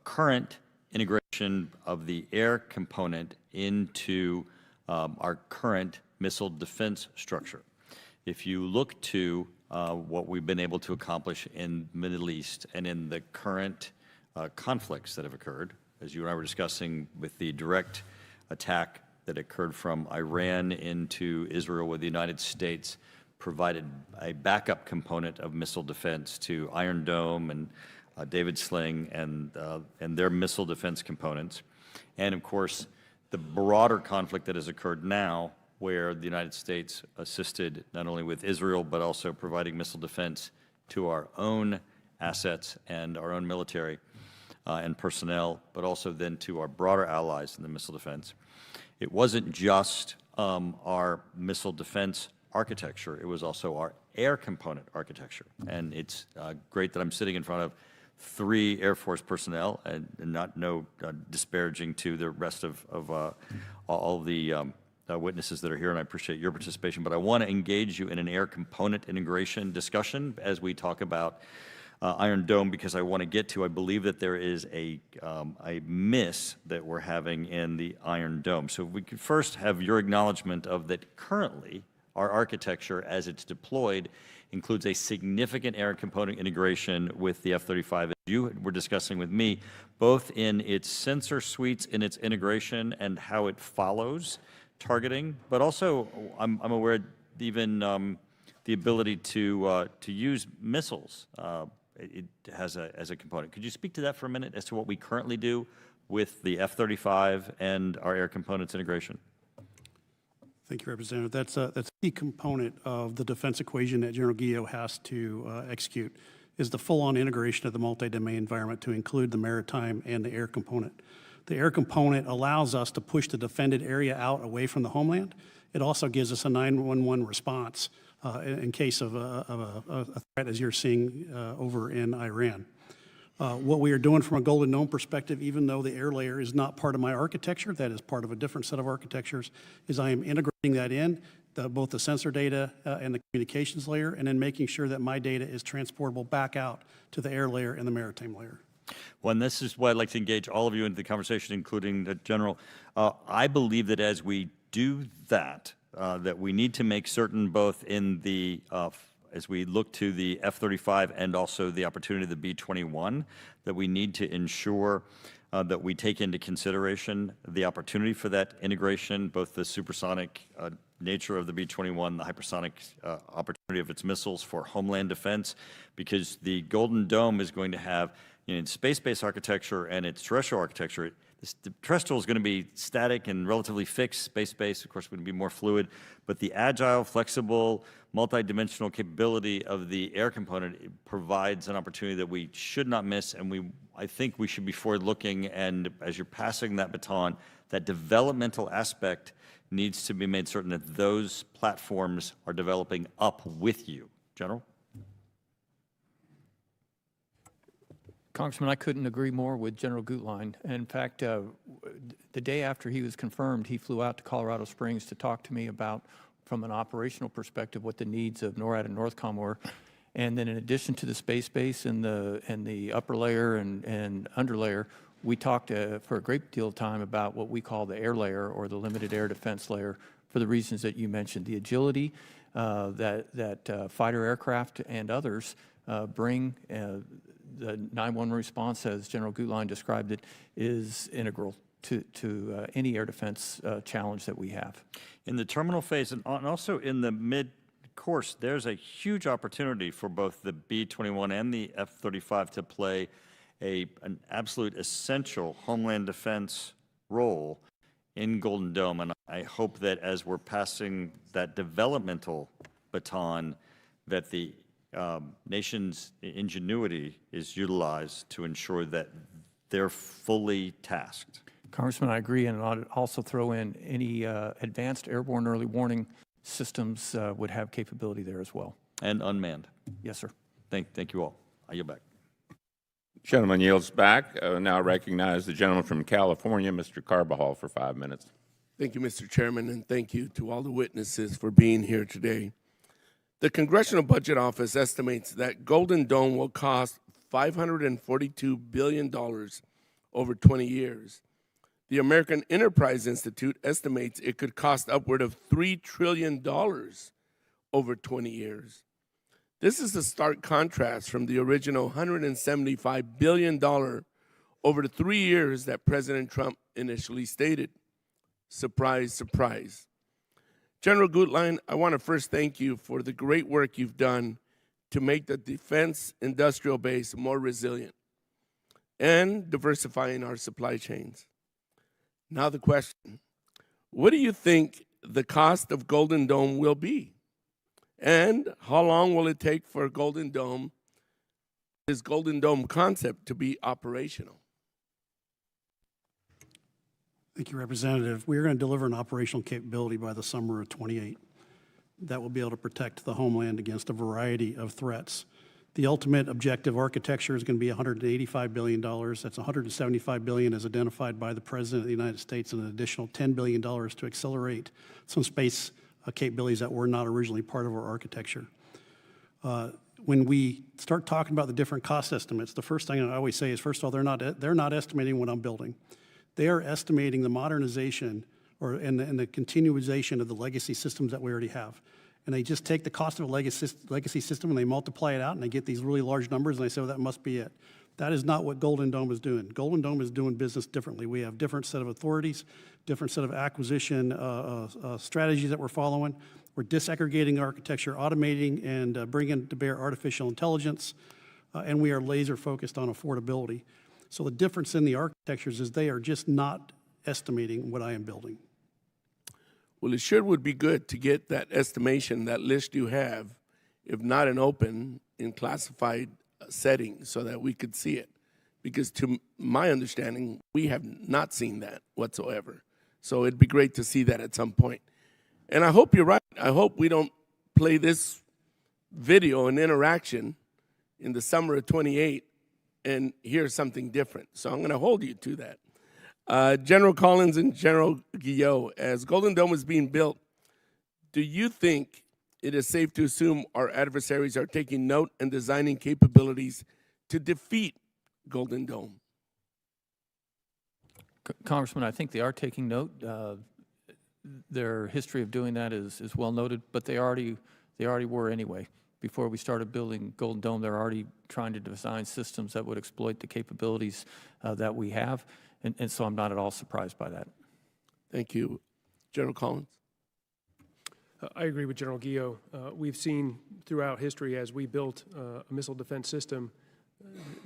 current integration of the air component into our current missile defense structure. If you look to what we've been able to accomplish in the Middle East and in the current conflicts that have occurred, as you and I were discussing with the direct attack that occurred from Iran into Israel, where the United States provided a backup component of missile defense to Iron Dome and David Sling and their missile defense components. And of course, the broader conflict that has occurred now, where the United States assisted not only with Israel, but also providing missile defense to our own assets and our own military and personnel, but also then to our broader allies in the missile defense. It wasn't just our missile defense architecture, it was also our air component architecture. And it's great that I'm sitting in front of 3 Air Force personnel, and no disparaging to the rest of all the witnesses that are here, and I appreciate your participation, but I want to engage you in an air component integration discussion as we talk about Iron Dome, because I want to get to, I believe that there is a miss that we're having in the Iron Dome. So if we could first have your acknowledgement of that currently our architecture as it's deployed includes a significant air component integration with the F-35, as you were discussing with me, both in its sensor suites, in its integration and how it follows targeting, but also I'm aware even the ability to use missiles it has as a component. Could you speak to that for a minute as to what we currently do, with the F-35 and our air components integration? Thank you, Representative. That's a key component of the defense equation that General Guillo has to execute, is the full-on integration of the multi-domain environment to include the maritime and the air component. The air component allows us to push the defended area out away from the homeland. It also gives us a 911 response in case of a threat as you're seeing over in Iran. What we are doing from a Golden Dome perspective, even though the air layer is not part of my architecture, that is part of a different set of architectures, is I am integrating that in, both the sensor data and the communications layer, and then making sure that my data is transportable back out to the air layer and the maritime layer. Well, and this is why I'd like to engage all of you into the conversation, including the General. I believe that as we do that, that we need to make certain both in the as we look to the F-35 and also the opportunity of the B-21, that we need to ensure that we take into consideration the opportunity for that integration, both the supersonic nature of the B-21, the hypersonic opportunity of its missiles for homeland defense, because the Golden Dome is going to have, in space-based architecture and its terrestrial architecture, the terrestrial is going to be static and relatively fixed. Space-based, of course, going to be more fluid. But the agile, flexible, multidimensional capability of the air component provides an opportunity that we should not miss, and I think we should be forward-looking. And as you're passing that baton, that developmental aspect needs to be made certain that those platforms are developing up with you. General? Congressman, I couldn't agree more with General Gutlein. In fact, the day after he was confirmed, he flew out to Colorado Springs to talk to me about, from an operational perspective, what the needs of NORAD and NORTHCOM were. And then in addition to the space base and the upper layer and under layer, we talked for a great deal of time about what we call the air layer, or the limited air defense layer, for the reasons that you mentioned. The agility that fighter aircraft and others bring, the 911 response, as General Gutlein described it, is integral to any air defense challenge that we have. In the terminal phase and also in the mid-course, there's a huge opportunity for both the B-21 and the F-35 to play an absolute essential homeland defense role in Golden Dome. And I hope that as we're passing that developmental baton, that the nation's ingenuity is utilized to ensure that they're fully tasked. Congressman, I agree, and I'd also throw in any advanced airborne early warning systems would have capability there as well. And unmanned. Yes, sir. Thank you all. I yield back. Gentleman yields back. Now recognize the gentleman from California, Mr. Carbajal, for 5 minutes. Thank you, Mr. Chairman, and thank you to all the witnesses for being here today. The Congressional Budget Office estimates that Golden Dome will cost $542 billion over 20 years. The American Enterprise Institute estimates it could cost upward of $3 trillion over 20 years. This is a stark contrast from the original $175 billion over the 3 years that President Trump initially stated. Surprise, surprise. General Gutlein, I want to first thank you for the great work you've done to make the defense industrial base more resilient and diversifying our supply chains. Now the question, what do you think the cost of Golden Dome will be? And how long will it take for Golden Dome, this Golden Dome concept, to be operational? Thank you, Representative. We are going to deliver an operational capability by the summer of ·28 that will be able to protect the homeland against a variety of threats. The ultimate objective architecture is going to be $185 billion. That's $175 billion as identified by the President of the United States, and an additional $10 billion to accelerate some space capabilities that were not originally part of our architecture. When we start talking about the different cost estimates, the first thing I always say is, first of all, they're not estimating what I'm building. They are estimating the modernization and the continuization of the legacy systems that we already have. And they just take the cost of a legacy system and they multiply it out, and they get these really large numbers, and they say, well, that must be it. That is not what Golden Dome is doing. Golden Dome is doing business differently. We have different set of authorities, different set of acquisition strategies that we're following. We're disaggregating architecture, automating, and bringing to bear artificial intelligence, and we are laser focused on affordability. So the difference in the architectures is they are just not estimating what I am building. Well, it sure would be good to get that estimation, that list you have, if not in open, in classified settings so that we could see it. Because to my understanding, we have not seen that whatsoever. So it'd be great to see that at some point. And I hope you're right. I hope we don't play this video and interaction in the summer of 28 and hear something different. So I'm going to hold you to that. General Collins and General Guillot, as Golden Dome is being built, do you think it is safe to assume our adversaries are taking note and designing capabilities to defeat Golden Dome? Congressman, I think they are taking note. Their history of doing that is well noted, but they already were anyway. Before we started building Golden Dome, they're already trying to design systems that would exploit the capabilities that we have, and so I'm not at all surprised by that. Thank you. General Collins? I agree with General Guillot. We've seen throughout history as we built a missile defense system,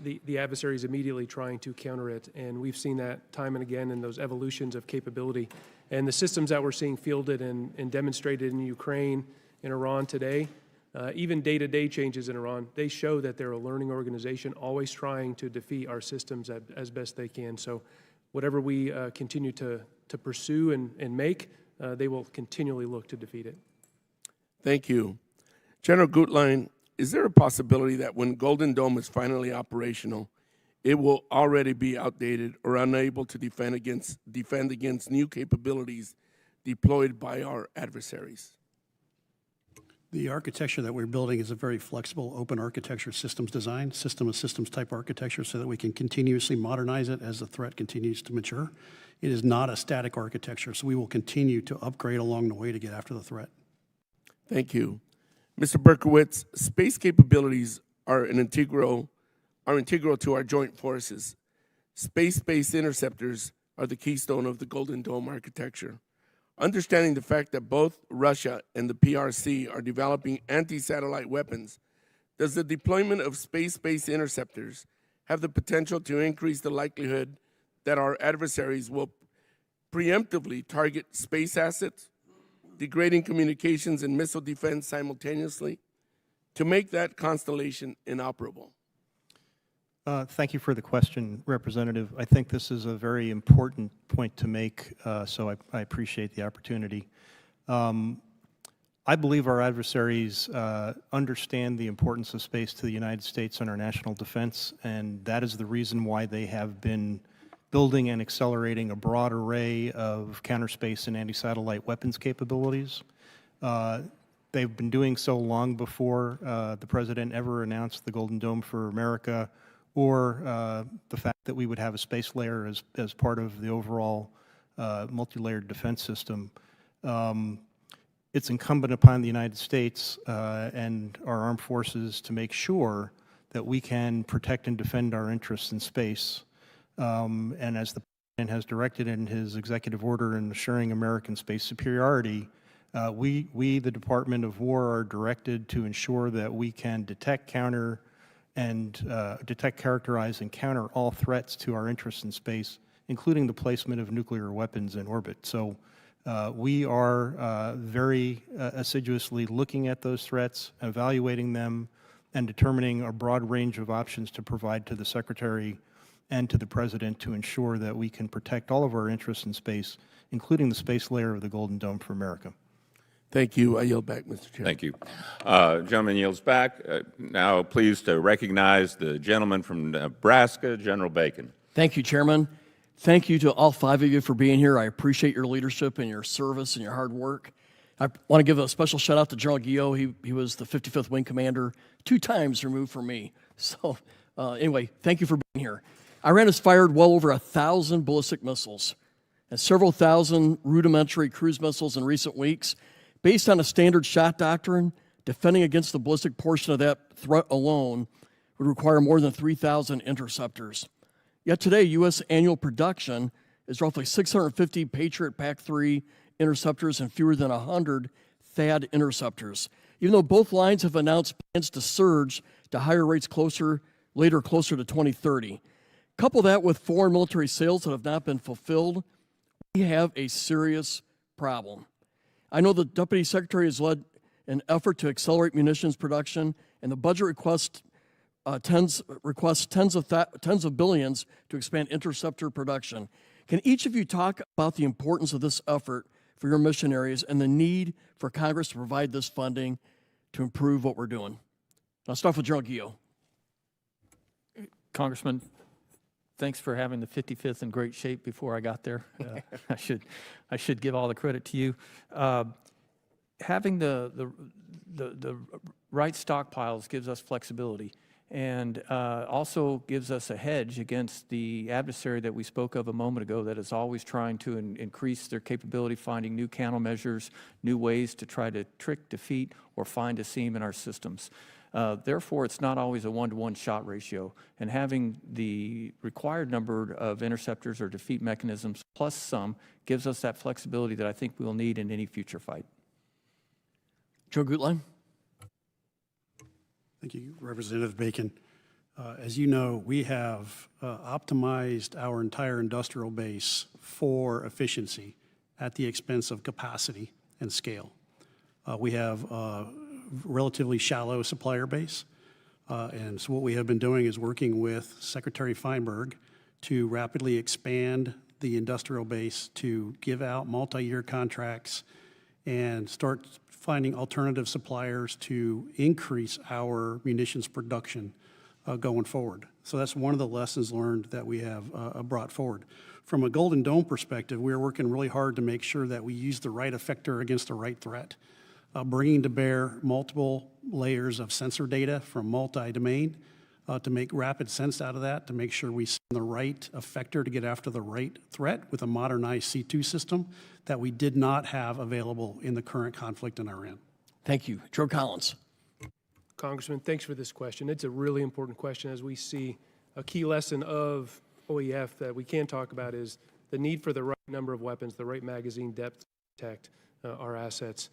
the adversaries immediately trying to counter it, and we've seen that time and again in those evolutions of capability. And the systems that we're seeing fielded and demonstrated in Ukraine, in Iran today, even day-to-day changes in Iran, they show that they're a learning organization, always trying to defeat our systems as best they can. So whatever we continue to pursue and make, they will continually look to defeat it. Thank you. General Gutlein, is there a possibility that when Golden Dome is finally operational, it will already be outdated or unable to defend against new capabilities deployed by our adversaries? The architecture that we're building is a very flexible, open architecture systems design, system of systems type architecture, so that we can continuously modernize it as the threat continues to mature. It is not a static architecture, so we will continue to upgrade along the way to get after the threat. Thank you. Mr. Berkowitz, space capabilities are integral to our joint forces. Space-based interceptors are the keystone of the Golden Dome architecture. Understanding the fact that both Russia and the PRC are developing anti-satellite weapons, does the deployment of space-based interceptors have the potential to increase the likelihood that our adversaries will preemptively target space assets, degrading communications and missile defense simultaneously, to make that constellation inoperable? Thank you for the question, Representative. I think this is a very important point to make, so I appreciate the opportunity. I believe our adversaries understand the importance of space to the United States and our national defense, and that is the reason why they have been building and accelerating a broad array of counterspace and anti-satellite weapons capabilities. They've been doing so long before the President ever announced the Golden Dome for America, or the fact that we would have a space layer as part of the overall multi-layered defense system. It's incumbent upon the United States and our armed forces to make sure that we can protect and defend our interests in space. And as the President has directed in his executive order in assuring American space superiority, we, the Department of War, are directed to ensure that we can detect, counter, and characterize, and counter all threats to our interests in space, including the placement of nuclear weapons in orbit. So we are very assiduously looking at those threats, evaluating them, and determining a broad range of options to provide to the Secretary and to the President to ensure that we can protect all of our interests in space, including the space layer of the Golden Dome for America. Thank you. I yield back, Mr. Chair. Thank you. Gentleman yields back. Now pleased to recognize the gentleman from Nebraska, General Bacon. Thank you, Chairman. Thank you to all 5 of you for being here. I appreciate your leadership and your service and your hard work. I want to give a special shout out to General Guillot. He was the 55th Wing Commander, 2 times removed from me. So anyway, thank you for being here. Iran has fired well over 1,000 ballistic missiles and several thousand rudimentary cruise missiles in recent weeks. Based on a standard shot doctrine, defending against the ballistic portion of that threat alone would require more than 3,000 interceptors. Yet today, U.S. annual production is roughly 650 Patriot PAC-3 interceptors and fewer than 100 THAAD interceptors. Even though both lines have announced plans to surge to higher rates closer to 2030. Couple that with foreign military sales that have not been fulfilled, we have a serious problem. I know the Deputy Secretary has led an effort to accelerate munitions production, and the budget requests tens of billions to expand interceptor production. Can each of you talk about the importance of this effort for your mission areas and the need for Congress to provide this funding to improve what we're doing? I'll start with General Guillot. Congressman, thanks for having the 55th in great shape before I got there. I should give all the credit to you. Having the right stockpiles gives us flexibility, and also gives us a hedge against the adversary that we spoke of a moment ago that is always trying to increase their capability, finding new countermeasures, new ways to try to trick, defeat, or find a seam in our systems. Therefore, it's not always a one-to-one shot ratio, and having the required number of interceptors or defeat mechanisms plus some gives us that flexibility that I think we will need in any future fight. Joe Gutlein. Thank you, Representative Bacon. As you know, we have optimized our entire industrial base for efficiency at the expense of capacity and scale. We have a relatively shallow supplier base, and so what we have been doing is working with Secretary Feinberg to rapidly expand the industrial base, to give out multi-year contracts and start finding alternative suppliers to increase our munitions production going forward. So that's one of the lessons learned that we have brought forward. From a Golden Dome perspective, we're working really hard to make sure that we use the right effector against the right threat, bringing to bear multiple layers of sensor data from multi-domain to make rapid sense out of that, to make sure we send the right effector to get after the right threat with a modernized C2 system that we did not have available in the current conflict in Iran. Thank you. Joe Collins. Congressman, thanks for this question. It's a really important question as we see a key lesson of OEF that we can talk about is the need for the right number of weapons, the right magazine depth to protect our assets.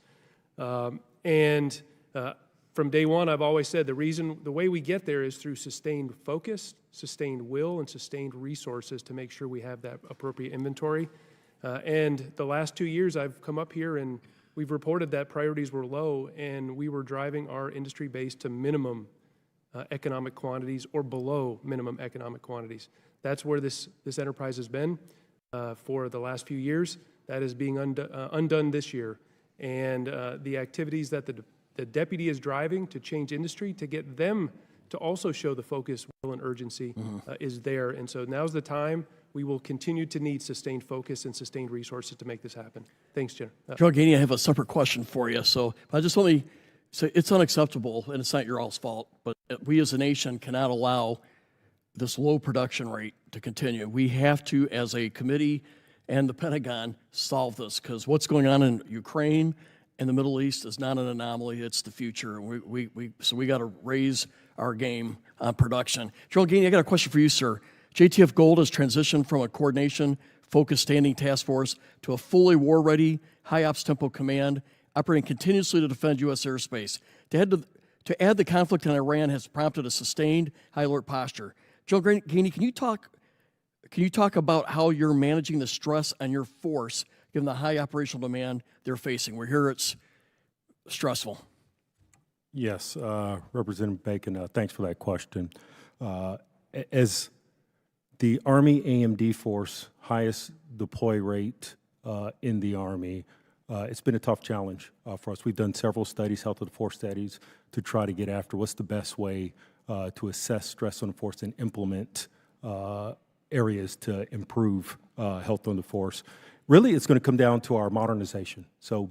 From day one, I've always said the way we get there is through sustained focus, sustained will, and sustained resources to make sure we have that appropriate inventory. And the last 2 years, I've come up here and we've reported that priorities were low and we were driving our industry base to minimum economic quantities or below minimum economic quantities. That's where this enterprise has been for the last few years. That is being undone this year. And the activities that the deputy is driving to change industry, to get them to also show the focus, will, and urgency is there. And so now's the time. We will continue to need sustained focus and sustained resources to make this happen. Thanks, Jen. General Gainey, I have a separate question for you. So I just want to say it's unacceptable, and it's not your all's fault, but we as a nation cannot allow this low production rate to continue. We have to, as a committee and the Pentagon, solve this, because what's going on in Ukraine and the Middle East is not an anomaly, it's the future. So we got to raise our game on production. General Gainey, I got a question for you, sir. JTF Gold has transitioned from a coordination-focused standing task force to a fully war-ready, high-ops tempo command operating continuously to defend U.S. airspace. To add the conflict in Iran has prompted a sustained high-alert posture. General Gainey, can you talk about how you're managing the stress on your force given the high operational demand they're facing? We're here, it's stressful. Yes, Representative Bacon, thanks for that question. As the Army AMD force, highest deploy rate in the Army, it's been a tough challenge for us. We've done several studies, health of the force studies, to try to get after what's the best way to assess stress on the force and implement areas to improve health on the force. Really, it's going to come down to our modernization. So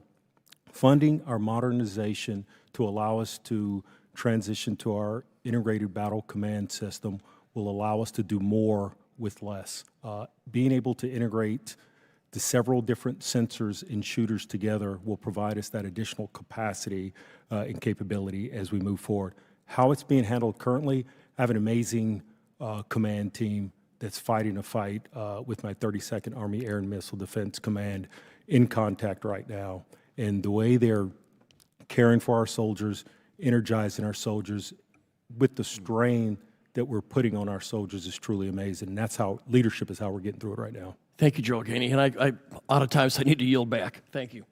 funding our modernization to allow us to transition to our integrated battle command system will allow us to do more with less. Being able to integrate the several different sensors and shooters together will provide us that additional capacity and capability as we move forward. How it's being handled currently, I have an amazing command team that's fighting a fight with my 32nd Army Air and Missile Defense Command in contact right now. And the way they're caring for our soldiers, energizing our soldiers with the strain that we're putting on our soldiers is truly amazing. And that's how leadership is how we're getting through it right now. Thank you, General Gainey. And I out of times I need to yield back. Thank you.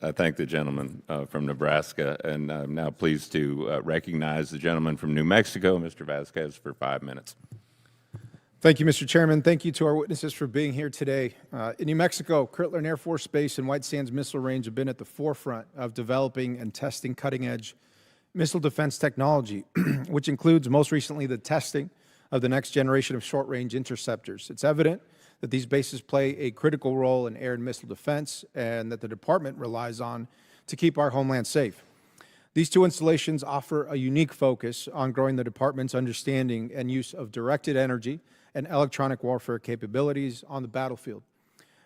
I thank the gentleman from Nebraska, and I'm now pleased to recognize the gentleman from New Mexico, Mr. Vasquez, for 5 minutes. Thank you, Mr. Chairman. Thank you to our witnesses for being here today. In New Mexico, Kirtland Air Force Base and White Sands Missile Range have been at the forefront of developing and testing cutting-edge missile defense technology, which includes most recently the testing of the next generation of short-range interceptors. It's evident that these bases play a critical role in air and missile defense and that the department relies on to keep our homeland safe. These two installations offer a unique focus on growing the department's understanding and use of directed energy and electronic warfare capabilities on the battlefield.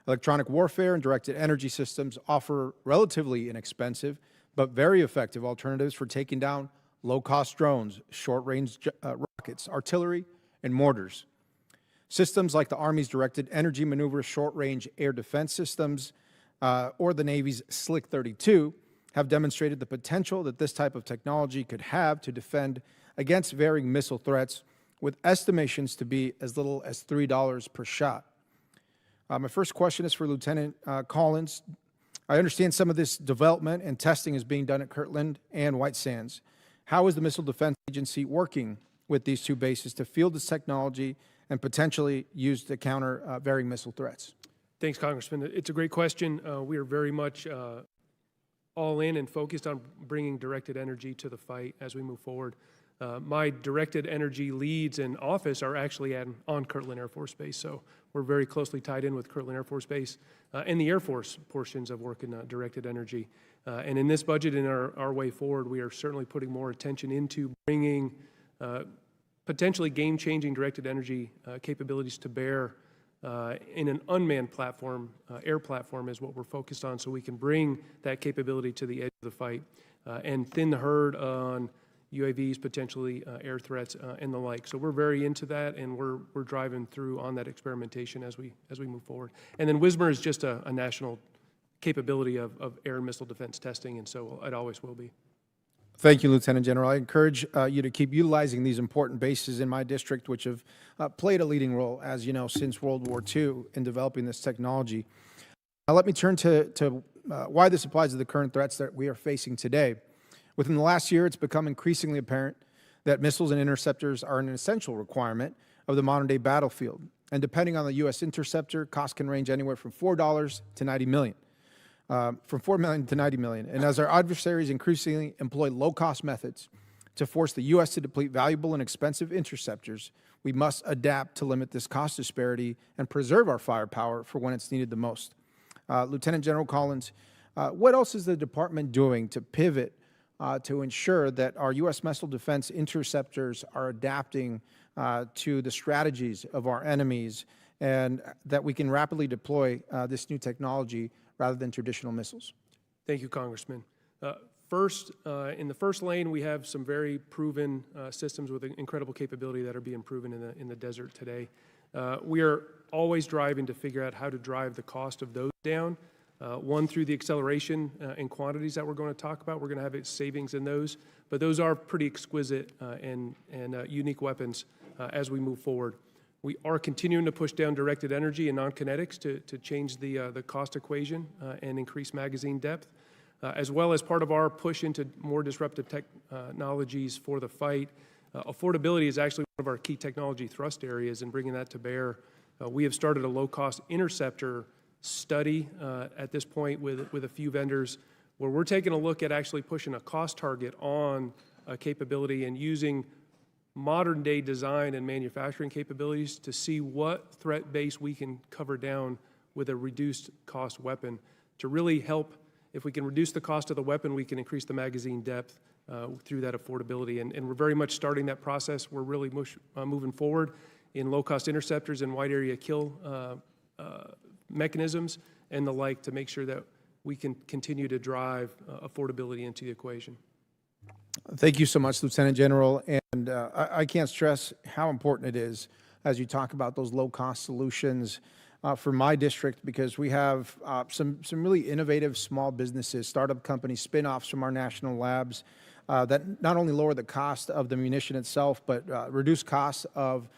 Electronic warfare and directed energy systems offer relatively inexpensive but very effective alternatives for taking down low-cost drones, short-range rockets, artillery, and mortars. Systems like the Army's Directed Energy Maneuver Short-Range Air Defense Systems or the Navy's SLIC-32 have demonstrated the potential that this type of technology could have to defend against varying missile threats, with estimations to be as little as $3 per shot. My first question is for Lieutenant Collins. I understand some of this development and testing is being done at Kirtland and White Sands. How is the Missile Defense Agency working with these two bases to field this technology and potentially use to counter varying missile threats? Thanks, Congressman. It's a great question. We are very much all in and focused on bringing directed energy to the fight as we move forward. My directed energy leads and office are actually on Kirtland Air Force Base, so we're very closely tied in with Kirtland Air Force Base and the Air Force portions of work in directed energy. And in this budget and our way forward, we are certainly putting more attention into bringing potentially game-changing directed energy capabilities to bear in an unmanned platform. Air platform is what we're focused on, so we can bring that capability to the edge of the fight and thin the herd on UAVs, potentially air threats, and the like. So we're very into that, and we're driving through on that experimentation as we move forward. And then WSMR is just a national capability of air and missile defense testing, and so it always will be. Thank you, Lieutenant General. I encourage you to keep utilizing these important bases in my district, which have played a leading role, as you know, since World War II in developing this technology. Now, let me turn to why this applies to the current threats that we are facing today. Within the last year, it's become increasingly apparent that missiles and interceptors are an essential requirement of the modern-day battlefield. And depending on the U.S. interceptor, costs can range anywhere from $4 to $90 million. From $4 million to $90 million. And as our adversaries increasingly employ low-cost methods to force the U.S. to deplete valuable and expensive interceptors, we must adapt to limit this cost disparity and preserve our firepower for when it's needed the most. Lieutenant General Collins, what else is the department doing to pivot to ensure that our U.S. missile defense interceptors are adapting to the strategies of our enemies and that we can rapidly deploy this new technology rather than traditional missiles? Thank you, Congressman. First, in the first lane, we have some very proven systems with incredible capability that are being proven in the desert today. We are always driving to figure out how to drive the cost of those down. One, through the acceleration in quantities that we're going to talk about. We're going to have savings in those, but those are pretty exquisite and unique weapons as we move forward. We are continuing to push down directed energy and non-kinetics to change the cost equation and increase magazine depth, as well as part of our push into more disruptive technologies for the fight. Affordability is actually one of our key technology thrust areas, and bringing that to bear. We have started a low-cost interceptor study at this point with a few vendors where we're taking a look at actually pushing a cost target on a capability and using modern day design and manufacturing capabilities to see what threat base we can cover down with a reduced cost weapon to really help. If we can reduce the cost of the weapon, we can increase the magazine depth through that affordability. And we're very much starting that process. We're really moving forward in low-cost interceptors and wide area kill mechanisms and the like to make sure that we can continue to drive affordability into the equation. Thank you so much, Lieutenant General. And I can't stress how important it is as you talk about those low-cost solutions for my district, because we have some really innovative small businesses, startup companies, spin-offs from our national labs that not only lower the cost of the munition itself, but reduce costs of,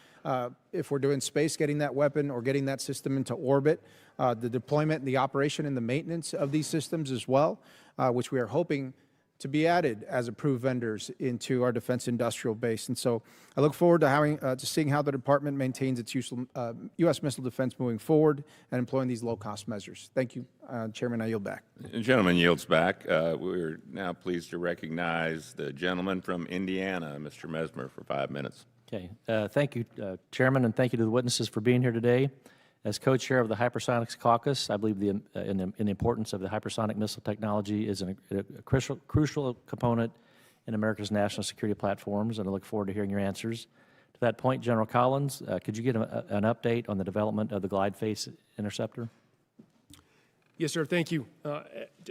if we're doing space, getting that weapon or getting that system into orbit, the deployment, the operation, and the maintenance of these systems as well, which we are hoping to be added as approved vendors into our defense industrial base. And so I look forward to seeing how the department maintains its U.S. missile defense moving forward and employing these low-cost measures. Thank you, Chairman. I yield back. The gentleman yields back. We're now pleased to recognize the gentleman from Indiana, Mr. Mesmer, for 5 minutes. Okay. Thank you, Chairman, and thank you to the witnesses for being here today. As co-chair of the Hypersonics Caucus, I believe in the importance of the hypersonic missile technology is a crucial component in America's national security platforms, and I look forward to hearing your answers. To that point, General Collins, could you give an update on the development of the glide phase interceptor? Yes, sir. Thank you.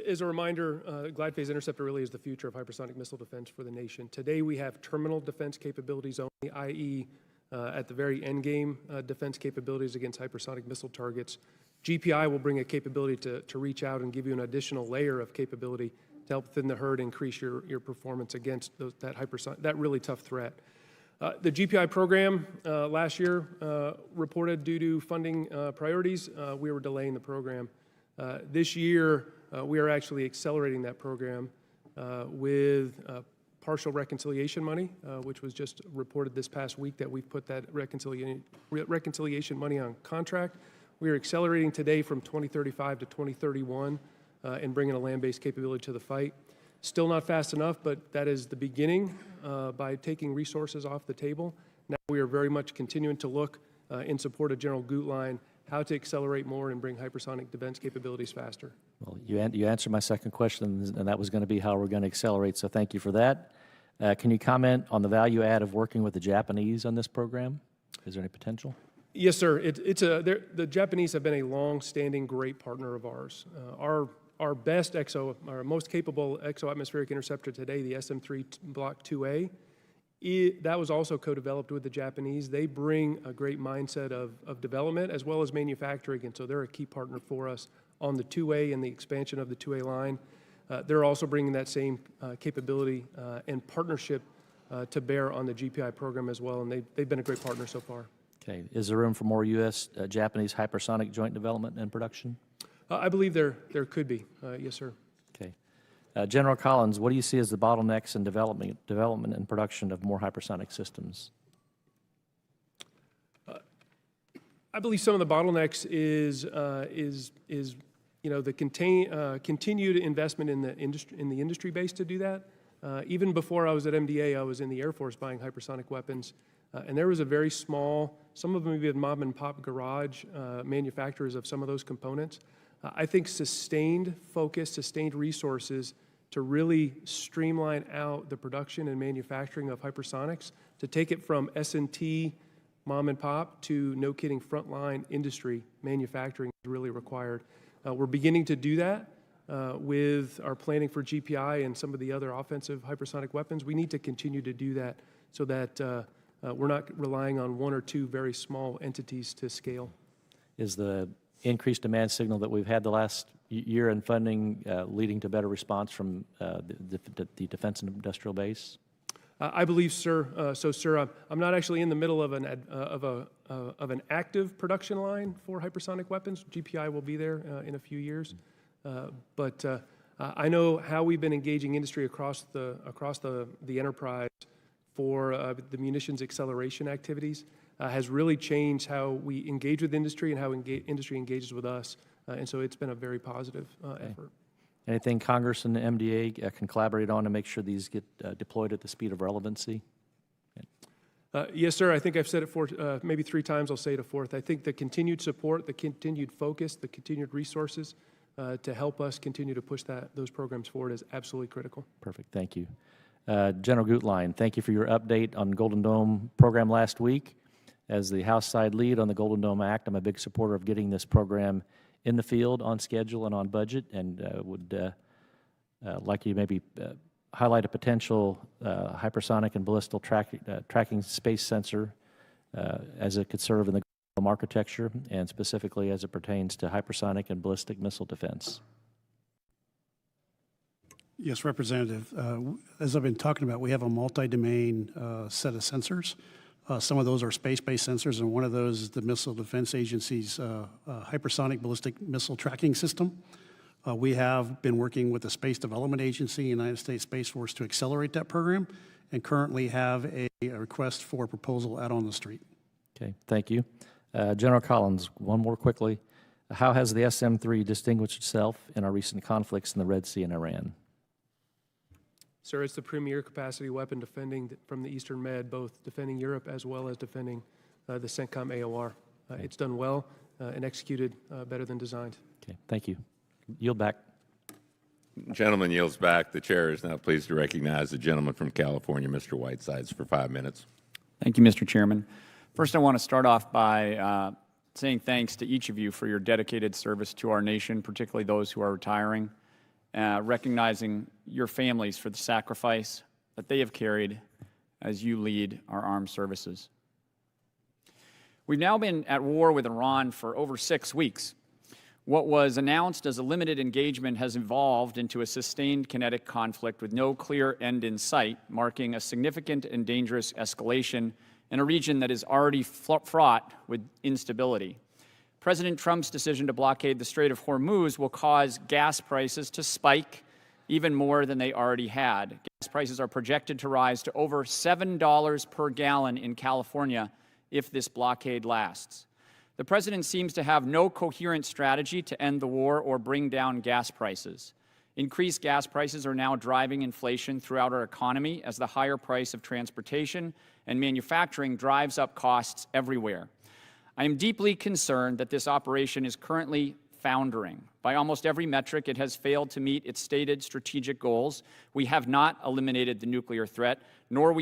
As a reminder, glide phase interceptor really is the future of hypersonic missile defense for the nation. Today, we have terminal defense capabilities only, i.e., at the very end game, defense capabilities against hypersonic missile targets. GPI will bring a capability to reach out and give you an additional layer of capability to help thin the herd, increase your performance against that really tough threat. The GPI program last year reported due to funding priorities, we were delaying the program. This year, we are actually accelerating that program with partial reconciliation money, which was just reported this past week that we've put that reconciliation money on contract. We are accelerating today from 2035 to 2031 and bringing a land-based capability to the fight. Still not fast enough, but that is the beginning by taking resources off the table. Now we are very much continuing to look in support of General Gutlein how to accelerate more and bring hypersonic defense capabilities faster. Well, you answered my second question, and that was going to be how we're going to accelerate, so thank you for that. Can you comment on the value add of working with the Japanese on this program? Is there any potential? Yes, sir. The Japanese have been a long-standing great partner of ours. Our best our most capable exo-atmospheric interceptor today, the SM-3 Block 2A, that was also co-developed with the Japanese. They bring a great mindset of development as well as manufacturing, and so they're a key partner for us on the 2A and the expansion of the 2A line. They're also bringing that same capability and partnership to bear on the GPI program as well, and they've been a great partner so far. Okay. Is there room for more U.S.-Japanese hypersonic joint development and production? I believe there could be. Yes, sir. Okay. General Collins, what do you see as the bottlenecks in development and production of more hypersonic systems? I believe some of the bottlenecks is the continued investment in the industry base to do that. Even before I was at MDA, I was in the Air Force buying hypersonic weapons, and there was a very small, some of them maybe mom and pop garage manufacturers of some of those components. I think sustained focus, sustained resources to really streamline out the production and manufacturing of hypersonics, to take it from S&T, mom and pop, to no kidding frontline industry manufacturing is really required. We're beginning to do that with our planning for GPI and some of the other offensive hypersonic weapons. We need to continue to do that so that we're not relying on one or two very small entities to scale. Is the increased demand signal that we've had the last year in funding leading to better response from the defense and industrial base? I believe, sir. Sir, I'm not actually in the middle of an active production line for hypersonic weapons. GPI will be there in a few years, but I know how we've been engaging industry across the enterprise for the munitions acceleration activities has really changed how we engage with industry and how industry engages with us, and so it's been a very positive effort. Anything Congress and the MDA can collaborate on to make sure these get deployed at the speed of relevancy? Yes, sir. I think I've said it maybe 3 times. I'll say it a fourth. I think the continued support, the continued focus, the continued resources to help us continue to push those programs forward is absolutely critical. Perfect. Thank you. General Gutlein, thank you for your update on Golden Dome program last week. As the House side lead on the Golden Dome Act, I'm a big supporter of getting this program in the field, on schedule, and on budget, and would like you maybe highlight a potential hypersonic and ballistic tracking space sensor as it could serve in the Golden Dome architecture, and specifically as it pertains to hypersonic and ballistic missile defense. Yes, Representative. As I've been talking about, we have a multi-domain set of sensors. Some of those are space-based sensors, and one of those is the Missile Defense Agency's hypersonic ballistic missile tracking system. We have been working with the Space Development Agency, United States Space Force, to accelerate that program, and currently have a request for proposal out on the street. Okay, thank you. General Collins, one more quickly. How has the SM-3 distinguished itself in our recent conflicts in the Red Sea and Iran? Sir, it's the premier capacity weapon defending from the Eastern Med, both defending Europe as well as defending the CENTCOM AOR. It's done well and executed better than designed. Okay, thank you. Yield back. Gentleman yields back. The chair is now pleased to recognize the gentleman from California, Mr. Whitesides, for 5 minutes. Thank you, Mr. Chairman. First, I want to start off by saying thanks to each of you for your dedicated service to our nation, particularly those who are retiring, recognizing your families for the sacrifice that they have carried as you lead our armed services. We've now been at war with Iran for over 6 weeks. What was announced as a limited engagement has evolved into a sustained kinetic conflict with no clear end in sight, marking a significant and dangerous escalation in a region that is already fraught with instability. President Trump's decision to blockade the Strait of Hormuz will cause gas prices to spike even more than they already had. Gas prices are projected to rise to over $7 per gallon in California if this blockade lasts. The president seems to have no coherent strategy to end the war or bring down gas prices. Increased gas prices are now driving inflation throughout our economy as the higher price of transportation and manufacturing drives up costs everywhere. I am deeply concerned that this operation is currently foundering. By almost every metric, it has failed to meet its stated strategic goals. We have not eliminated the nuclear threat, nor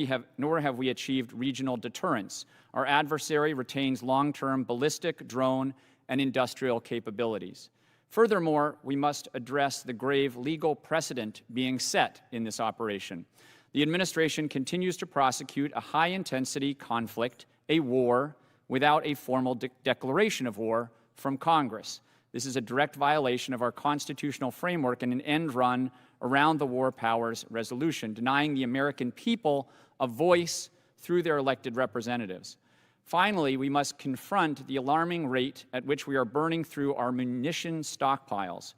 have we achieved regional deterrence. Our adversary retains long-term ballistic, drone, and industrial capabilities. Furthermore, we must address the grave legal precedent being set in this operation. The administration continues to prosecute a high-intensity conflict, a war, without a formal declaration of war from Congress. This is a direct violation of our constitutional framework and an end run around the War Powers Resolution, denying the American people a voice through their elected representatives. Finally, we must confront the alarming rate at which we are burning through our munition stockpiles.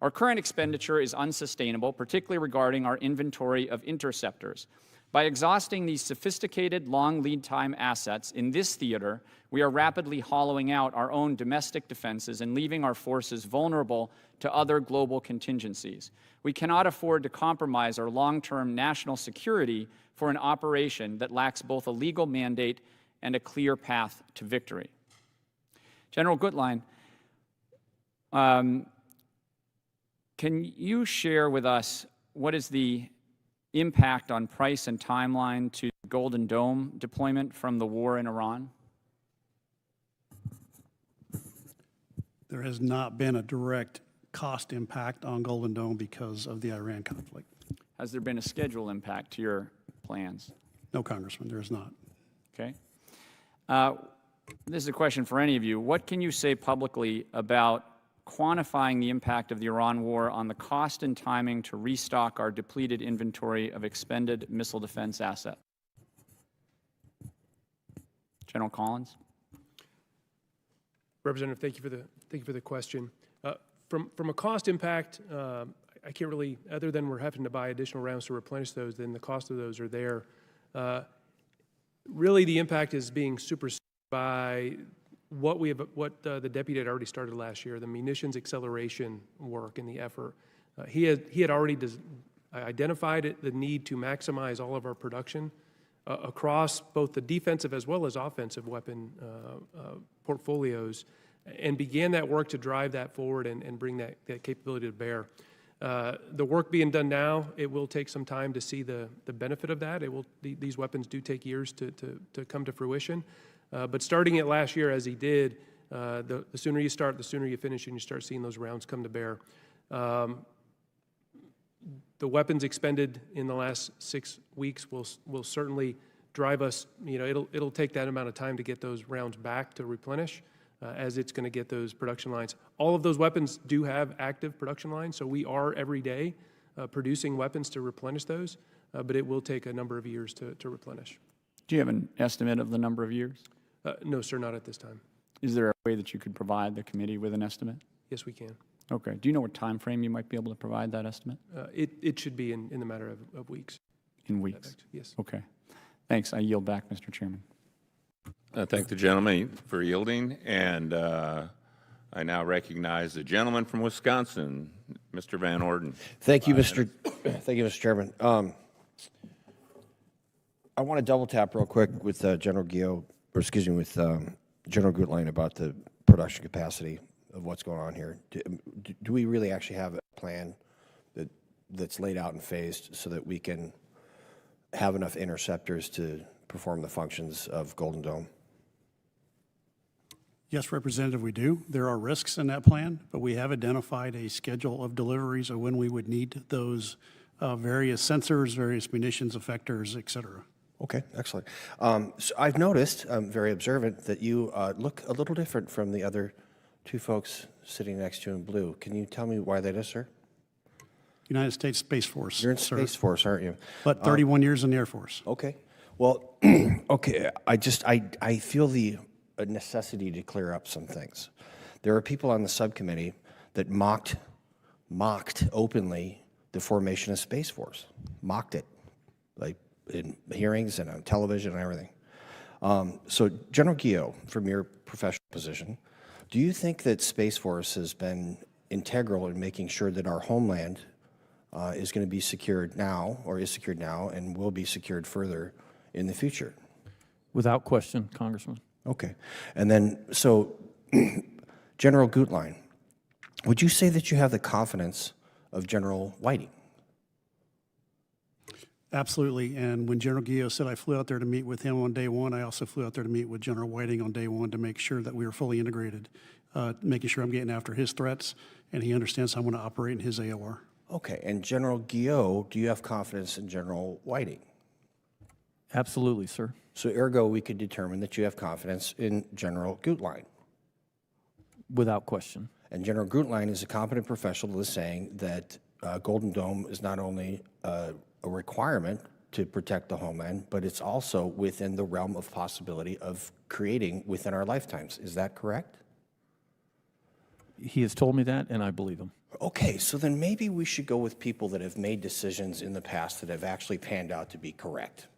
Our current expenditure is unsustainable, particularly regarding our inventory of interceptors. By exhausting these sophisticated, long lead time assets in this theater, we are rapidly hollowing out our own domestic defenses and leaving our forces vulnerable to other global contingencies. We cannot afford to compromise our long-term national security for an operation that lacks both a legal mandate and a clear path to victory. General Gutlein, can you share with us what is the impact on price and timeline to Golden Dome deployment from the war in Iran? There has not been a direct cost impact on Golden Dome because of the Iran conflict. Has there been a schedule impact to your plans? No, Congressman, there is not. Okay. This is a question for any of you. What can you say publicly about quantifying the impact of the Iran war on the cost and timing to restock our depleted inventory of expended missile defense assets? General Collins. Representative, thank you for the question. From a cost impact, I can't really, other than we're having to buy additional rounds to replenish those, then the cost of those are there. Really, the impact is being superseded by what the deputy had already started last year, the munitions acceleration work and the effort. He had already identified the need to maximize all of our production across both the defensive as well as offensive weapon portfolios, and began that work to drive that forward and bring that capability to bear. The work being done now, it will take some time to see the benefit of that. These weapons do take years to come to fruition. But starting it last year, as he did, the sooner you start, the sooner you finish, and you start seeing those rounds come to bear. The weapons expended in the last 6 weeks will certainly drive us. It'll take that amount of time to get those rounds back to replenish, as it's going to get those production lines. All of those weapons do have active production lines, so we are every day producing weapons to replenish those, but it will take a number of years to replenish. Do you have an estimate of the number of years? No, sir, not at this time. Is there a way that you could provide the committee with an estimate? Yes, we can. Okay. Do you know what time frame you might be able to provide that estimate? It should be in the matter of weeks. In weeks? Yes. Okay. Thanks. I yield back, Mr. Chairman. I thank the gentleman for yielding, and I now recognize the gentleman from Wisconsin, Mr. Van Orden. Thank you, Mr. Chairman. I want to double tap real quick with General Gio, or excuse me, with General Gutlein about the production capacity of what's going on here. Do we really actually have a plan that's laid out and phased so that we can have enough interceptors to perform the functions of Golden Dome? Yes, Representative, we do. There are risks in that plan, but we have identified a schedule of deliveries of when we would need those various sensors, various munitions, effectors, et cetera. Okay, excellent. So I've noticed, I'm very observant, that you look a little different from the other two folks sitting next to you in blue. Can you tell me why that is, sir? United States Space Force. You're in sir. Space Force, aren't you? But 31 years in the Air Force. Okay. Well, okay, I feel the necessity to clear up some things. There are people on the subcommittee that mocked openly the formation of Space Force, mocked it, like in hearings and on television and everything. So, General Gio, from your professional position, do you think that Space Force has been integral in making sure that our homeland is going to be secured now, or is secured now, and will be secured further in the future? Without question, Congressman. Okay. And then, so, General Gutlein, would you say that you have the confidence of General Whiting? Absolutely. And when General Gio said I flew out there to meet with him on day one, I also flew out there to meet with General Whiting on day one to make sure that we were fully integrated, making sure I'm getting after his threats, and he understands how I'm going to operate in his AOR. Okay. And General Gio, do you have confidence in General Whiting? Absolutely, sir. So ergo, we could determine that you have confidence in General Gutlein. Without question. And General Gutlein is a competent professional that is saying that Golden Dome is not only a requirement to protect the homeland, but it's also within the realm of possibility of creating within our lifetimes. Is that correct? He has told me that, and I believe him. Okay, so then maybe we should go with people that have made decisions in the past that have actually panned out to be correct.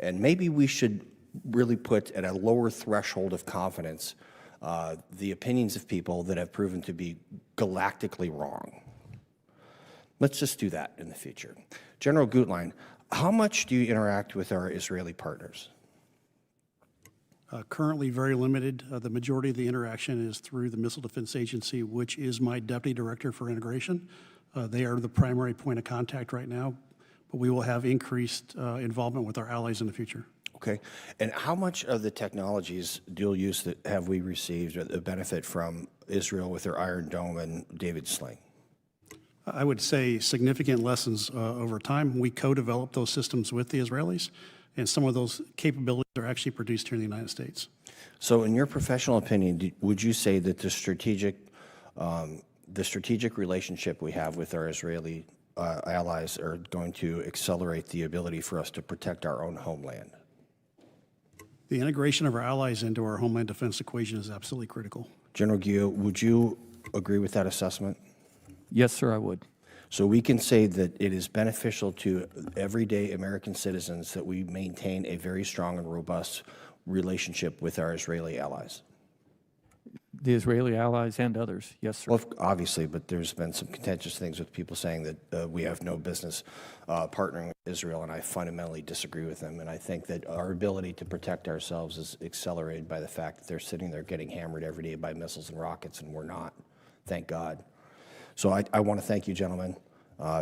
And maybe we should really put at a lower threshold of confidence the opinions of people that have proven to be galactically wrong. Let's just do that in the future. General Gutlein, how much do you interact with our Israeli partners? Currently very limited. The majority of the interaction is through the Missile Defense Agency, which is my Deputy Director for Integration. They are the primary point of contact right now, but we will have increased involvement with our allies in the future. Okay. And how much of the technologies, dual use, that have we received a benefit from Israel with their Iron Dome and David Sling? I would say significant lessons over time. We co-developed those systems with the Israelis, and some of those capabilities are actually produced here in the United States. So in your professional opinion, would you say that the strategic relationship we have with our Israeli allies are going to accelerate the ability for us to protect our own homeland? The integration of our allies into our homeland defense equation is absolutely critical. General Gio, would you agree with that assessment? Yes, sir, I would. So we can say that it is beneficial to everyday American citizens that we maintain a very strong and robust relationship with our Israeli allies. The Israeli allies and others, yes, sir. Well, obviously, but there's been some contentious things with people saying that we have no business partnering with Israel, and I fundamentally disagree with them. And I think that our ability to protect ourselves is accelerated by the fact that they're sitting there getting hammered every day by missiles and rockets, and we're not. Thank God. So I want to thank you, gentlemen,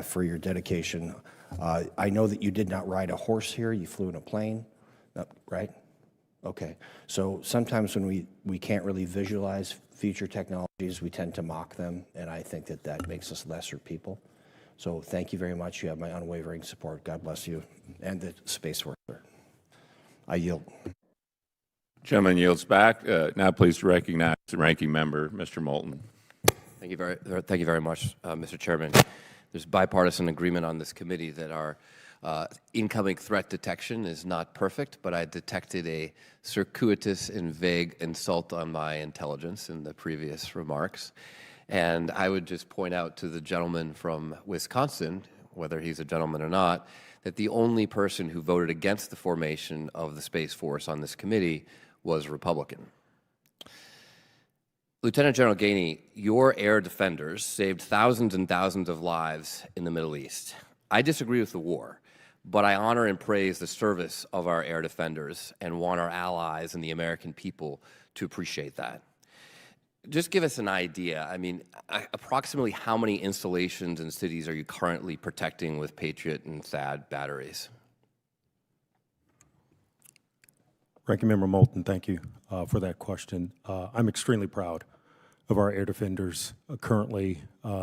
for your dedication. I know that you did not ride a horse here. You flew in a plane, right? Okay. So sometimes when we can't really visualize future technologies, we tend to mock them, and I think that that makes us lesser people. So thank you very much. You have my unwavering support. God bless you and the Space Force. I yield. Gentleman yields back. Now please to recognize the ranking member, Mr. Moulton. Thank you very much, Mr. Chairman. there's bipartisan agreement on this committee that our incoming threat detection is not perfect, but I detected a circuitous and vague insult on my intelligence in the previous remarks. And I would just point out to the gentleman from Wisconsin, whether he's a gentleman or not, that the only person who voted against the formation of the Space Force on this committee was Republican. Lieutenant General Gainey, your air defenders saved thousands and thousands of lives in the Middle East. I disagree with the war, but I honor and praise the service of our air defenders and want our allies and the American people to appreciate that. Just give us an idea. I mean, approximately how many installations and cities are you currently protecting with Patriot and THAAD batteries? Ranking Member Moulton, thank you for that question. I'm extremely proud of our air defenders currently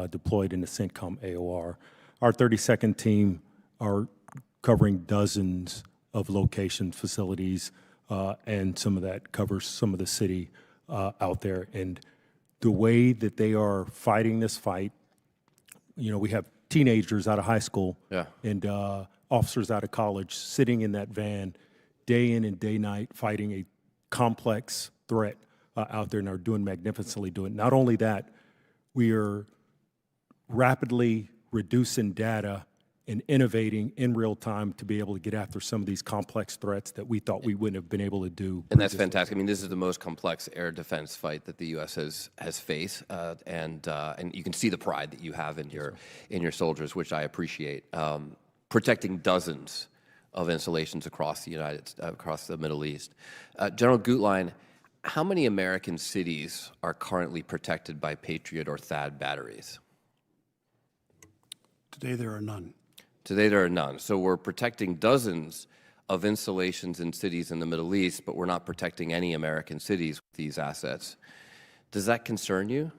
deployed in the CENTCOM AOR. Our 32nd team are covering dozens of locations, facilities, and some of that covers some of the city out there. And the way that they are fighting this fight, you know, we have teenagers out of high school and officers out of college sitting in that van day in and day night fighting a complex threat out there, and are doing magnificently doing. Not only that, we are rapidly reducing data and innovating in real time to be able to get after some of these complex threats that we thought we wouldn't have been able to do. And that's fantastic. I mean, this is the most complex air defense fight that the U.S. has faced, and you can see the pride that you have in your soldiers, which I appreciate. Protecting dozens of installations across the Middle East. General Gutlein, how many American cities are currently protected by Patriot or THAAD batteries? Today there are none. Today there are none. So we're protecting dozens of installations in cities in the Middle East, but we're not protecting any American cities with these assets. Does that concern you?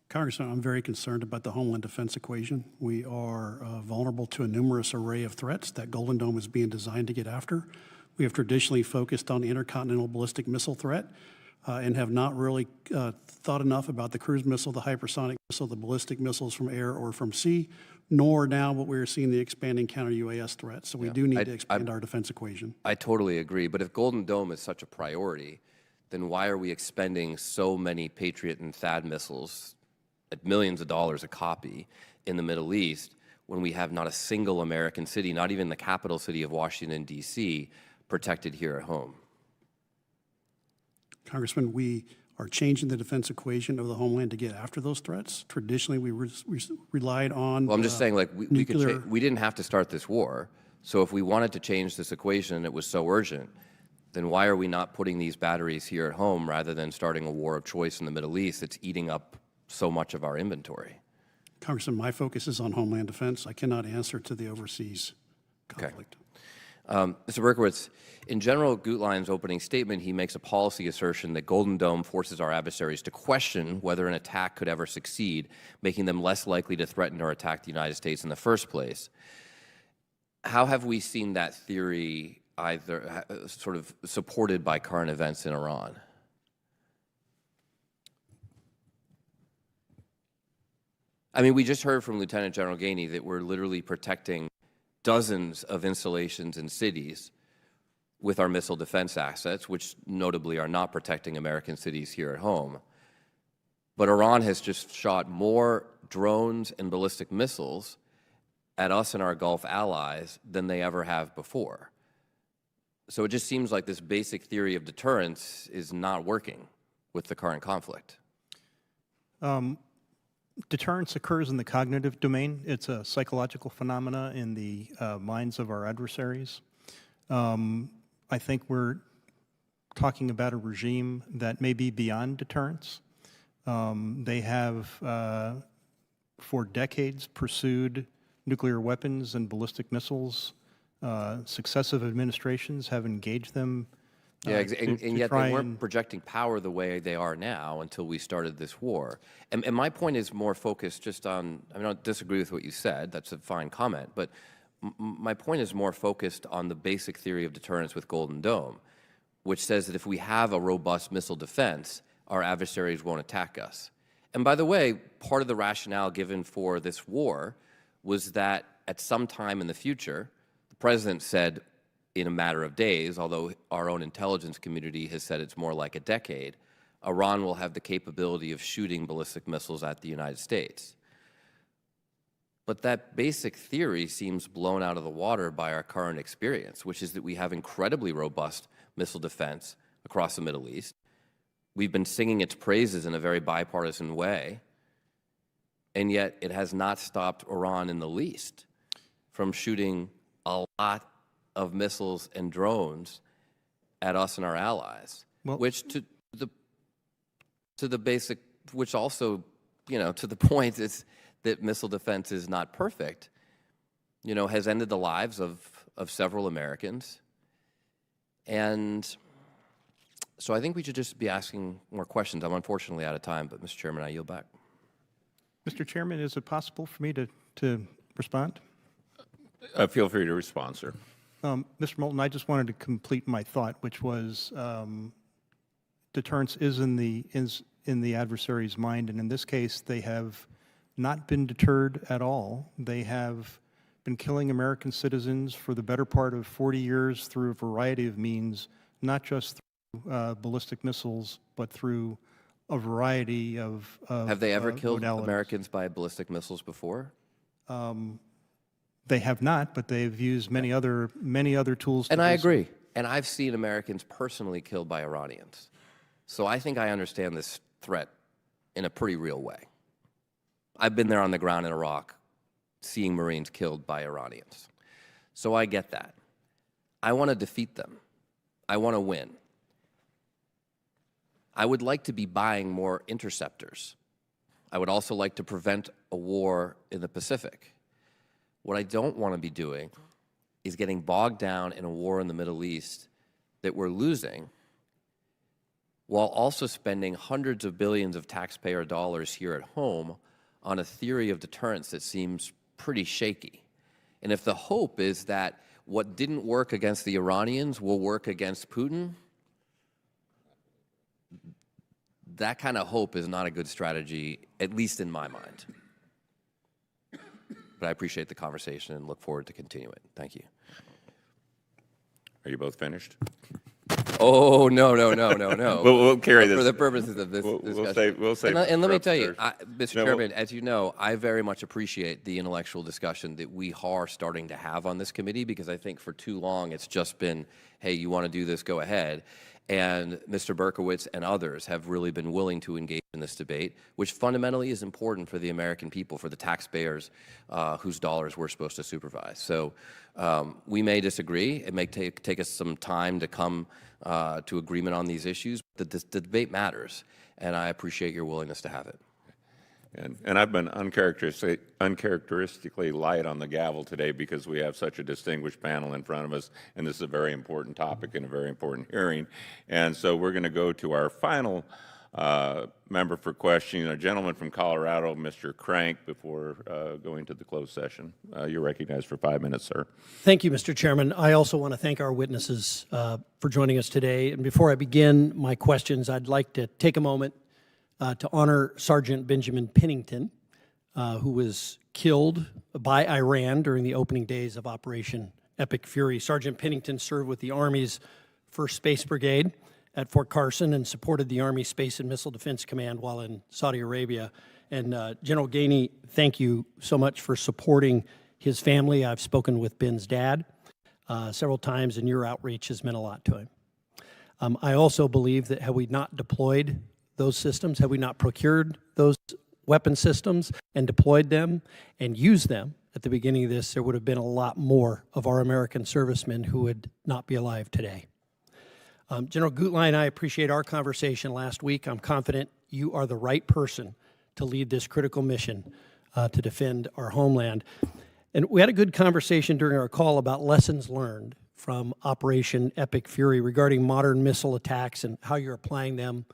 Congressman, I'm very concerned about the Homeland Defense equation. We are vulnerable to a numerous array of threats that Golden Dome is being designed to get after. We have traditionally focused on the intercontinental ballistic missile threat and have not really thought enough about the cruise missile, the hypersonic missile, the ballistic missiles from air or from sea, nor now what we're seeing the expanding counter-UAS threat. So we do need to expand our defense equation. I totally agree. But if Golden Dome is such a priority, then why are we expending so many Patriot and THAAD missiles at millions of dollars a copy in the Middle East when we have not a single American city, not even the capital city of Washington, D.C., protected here at home? Congressman, we are changing the defense equation of the homeland to get after those threats. Traditionally, we relied on Well, I'm just saying, like, we didn't have to start this war. So if we wanted to change this equation and it was so urgent, then why are we not putting these batteries here at home rather than starting a war of choice in the Middle East that's eating up so much of our inventory? Congressman, my focus is on homeland defense. I cannot answer to the overseas conflict. Okay. Mr. Berkowitz, in General Gutlein's opening statement, he makes a policy assertion that Golden Dome forces our adversaries to question whether an attack could ever succeed, making them less likely to threaten or attack the United States in the first place. How have we seen that theory either sort of supported by current events in Iran? I mean, we just heard from Lieutenant General Gainey that we're literally protecting dozens of installations in cities with our missile defense assets, which notably are not protecting American cities here at home. But Iran has just shot more drones and ballistic missiles at us and our Gulf allies than they ever have before. So it just seems like this basic theory of deterrence is not working with the current conflict. Deterrence occurs in the cognitive domain. It's a psychological phenomena in the minds of our adversaries. I think we're talking about a regime that may be beyond deterrence. They have, for decades, pursued nuclear weapons and ballistic missiles. Successive administrations have engaged them. Yeah, and yet they weren't projecting power the way they are now until we started this war. And my point is more focused just on, I don't disagree with what you said, that's a fine comment, but my point is more focused on the basic theory of deterrence with Golden Dome, which says that if we have a robust missile defense, our adversaries won't attack us. And by the way, part of the rationale given for this war was that at some time in the future, the president said in a matter of days, although our own intelligence community has said it's more like a decade, Iran will have the capability of shooting ballistic missiles at the United States. But that basic theory seems blown out of the water by our current experience, which is that we have incredibly robust missile defense across the Middle East. We've been singing its praises in a very bipartisan way, and yet it has not stopped Iran in the least from shooting a lot of missiles and drones at us and our allies, which to the basic, which also, you know, to the point is that missile defense is not perfect, you know, has ended the lives of several Americans. And so I think we should just be asking more questions. I'm unfortunately out of time, but Mr. Chairman, I yield back. Mr. Chairman, is it possible for me to respond? Feel free to respond, sir. Mr. Moulton, I just wanted to complete my thought, which was deterrence is in the adversary's mind, and in this case, they have not been deterred at all. They have been killing American citizens for the better part of 40 years through a variety of means, not just through ballistic missiles, but through a variety of Have they ever killed modalities. Americans by ballistic missiles before? They have not, but they've used many other tools. And I agree. And I've seen Americans personally killed by Iranians. So I think I understand this threat in a pretty real way. I've been there on the ground in Iraq, seeing Marines killed by Iranians. So I get that. I want to defeat them. I want to win. I would like to be buying more interceptors. I would also like to prevent a war in the Pacific. What I don't want to be doing is getting bogged down in a war in the Middle East that we're losing, while also spending hundreds of billions of taxpayer dollars here at home on a theory of deterrence that seems pretty shaky. And if the hope is that what didn't work against the Iranians will work against Putin, that kind of hope is not a good strategy, at least in my mind. But I appreciate the conversation and look forward to continue it. Thank you. Are you both finished? Oh, no. We'll carry this. For the purposes of this discussion. We'll save and let me tell you, upstairs. Mr. Chairman, as you know, I very much appreciate the intellectual discussion that we are starting to have on this committee, because I think for too long it's just been, hey, you want to do this, go ahead. And Mr. Berkowitz and others have really been willing to engage in this debate, which fundamentally is important for the American people, for the taxpayers whose dollars we're supposed to supervise. So we may disagree. It may take us some time to come to agreement on these issues. But the debate matters, and I appreciate your willingness to have it. And I've been uncharacteristically light on the gavel today because we have such a distinguished panel in front of us, and this is a very important topic and a very important hearing. And so we're going to go to our final member for questioning, a gentleman from Colorado, Mr. Crank, before going to the closed session. You're recognized for 5 minutes, sir. Thank you, Mr. Chairman. I also want to thank our witnesses for joining us today. And before I begin my questions, I'd like to take a moment to honor Sergeant Benjamin Pennington, who was killed by Iran during the opening days of Operation Epic Fury. Sergeant Pennington served with the Army's 1st Space Brigade at Fort Carson and supported the Army Space and Missile Defense Command while in Saudi Arabia. And General Gainey, thank you so much for supporting his family. I've spoken with Ben's dad several times, and your outreach has meant a lot to him. I also believe that had we not deployed those systems, had we not procured those weapon systems and deployed them and used them at the beginning of this, there would have been a lot more of our American servicemen who would not be alive today. General Gutlein, I appreciate our conversation last week. I'm confident you are the right person to lead this critical mission to defend our homeland. And we had a good conversation during our call about lessons learned from Operation Epic Fury regarding modern missile attacks and how you're applying them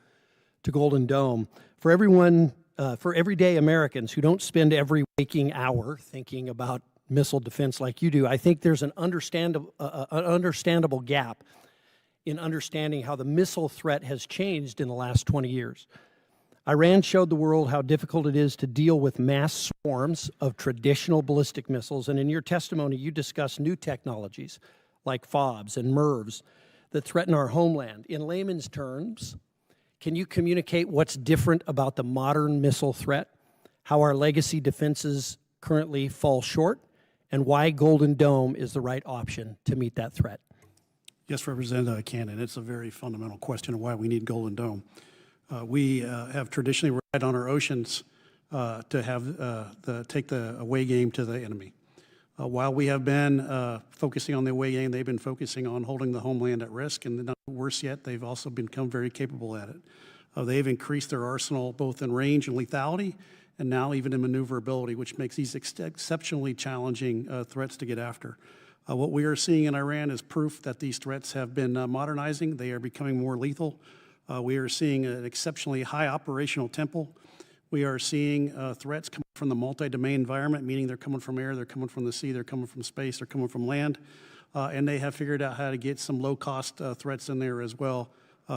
to Golden Dome. For everyone, for everyday Americans who don't spend every waking hour thinking about missile defense like you do, I think there's an understandable gap in understanding how the missile threat has changed in the last 20 years. Iran showed the world how difficult it is to deal with mass swarms of traditional ballistic missiles, and in your testimony, you discussed new technologies like FOBs and MIRVs that threaten our homeland. In layman's terms, can you communicate what's different about the modern missile threat, how our legacy defenses currently fall short, and why Golden Dome is the right option to meet that threat? Yes, Representative Cannon, it's a very fundamental question of why we need Golden Dome. We have traditionally relied on our oceans to have take the away game to the enemy. While we have been focusing on the away game, they've been focusing on holding the homeland at risk, and not worse yet, they've also become very capable at it. They've increased their arsenal both in range and lethality, and now even in maneuverability, which makes these exceptionally challenging threats to get after. What we are seeing in Iran is proof that these threats have been modernizing. They are becoming more lethal. We are seeing an exceptionally high operational tempo. We are seeing threats coming from the multi-domain environment, meaning they're coming from air, they're coming from the sea, they're coming from space, they're coming from land, and they have figured out how to get some low-cost threats in there as well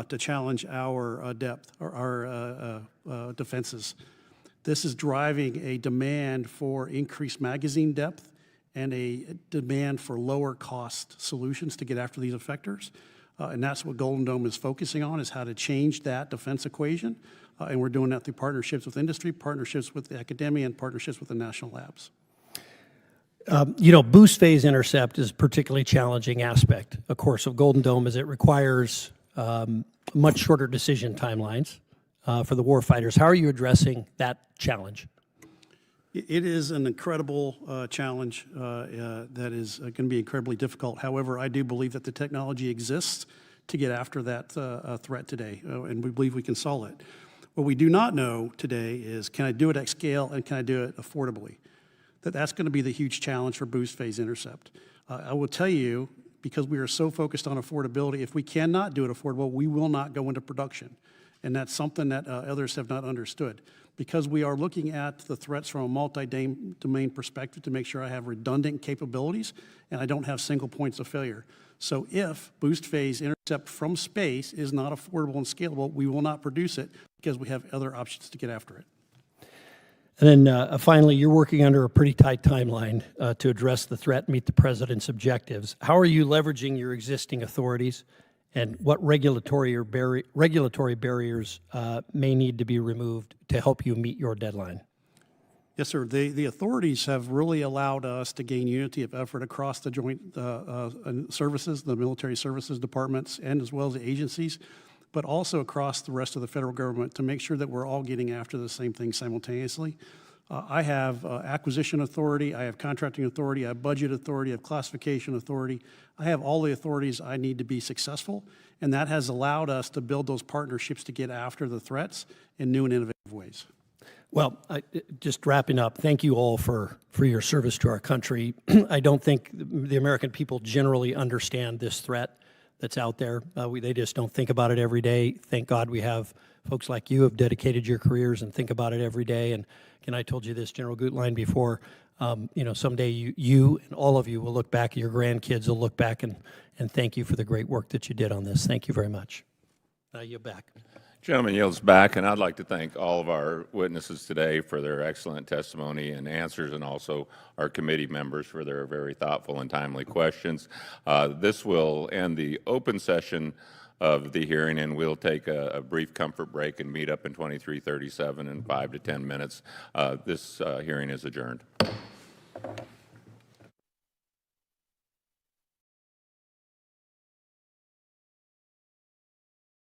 to challenge our depth, or our defenses. This is driving a demand for increased magazine depth and a demand for lower-cost solutions to get after these effectors. And that's what Golden Dome is focusing on, is how to change that defense equation. And we're doing that through partnerships with industry, partnerships with academia, and partnerships with the national labs. You know, boost phase intercept is a particularly challenging aspect, of course, of Golden Dome, as it requires much shorter decision timelines for the warfighters. How are you addressing that challenge? It is an incredible challenge that is going to be incredibly difficult. However, I do believe that the technology exists to get after that threat today, and we believe we can solve it. What we do not know today is, can I do it at scale and can I do it affordably? That's going to be the huge challenge for boost phase intercept. I will tell you, because we are so focused on affordability, if we cannot do it affordable, we will not go into production. And that's something that others have not understood. Because we are looking at the threats from a multi-domain perspective to make sure I have redundant capabilities and I don't have single points of failure. So if boost phase intercept from space is not affordable and scalable, we will not produce it because we have other options to get after it. And then finally, you're working under a pretty tight timeline to address the threat and meet the president's objectives. How are you leveraging your existing authorities, and what regulatory barriers may need to be removed to help you meet your deadline? Yes, sir. The authorities have really allowed us to gain unity of effort across the joint services, the military services departments, and as well as the agencies, but also across the rest of the federal government to make sure that we're all getting after the same thing simultaneously. I have acquisition authority, I have contracting authority, I have budget authority, I have classification authority. I have all the authorities I need to be successful, and that has allowed us to build those partnerships to get after the threats in new and innovative ways. Well, just wrapping up, thank you all for your service to our country. I don't think the American people generally understand this threat that's out there. They just don't think about it every day. Thank God we have folks like you who have dedicated your careers and think about it every day. And I told you this, General Gutlein, before, you know, someday you and all of you will look back, your grandkids will look back and thank you for the great work that you did on this. Thank you very much. You're back. Gentleman yields back, and I'd like to thank all of our witnesses today for their excellent testimony and answers, and also our committee members for their very thoughtful and timely questions. This will end the open session of the hearing, and we'll take a brief comfort break and meet up in 2337 in 5 to 10 minutes. This hearing is adjourned.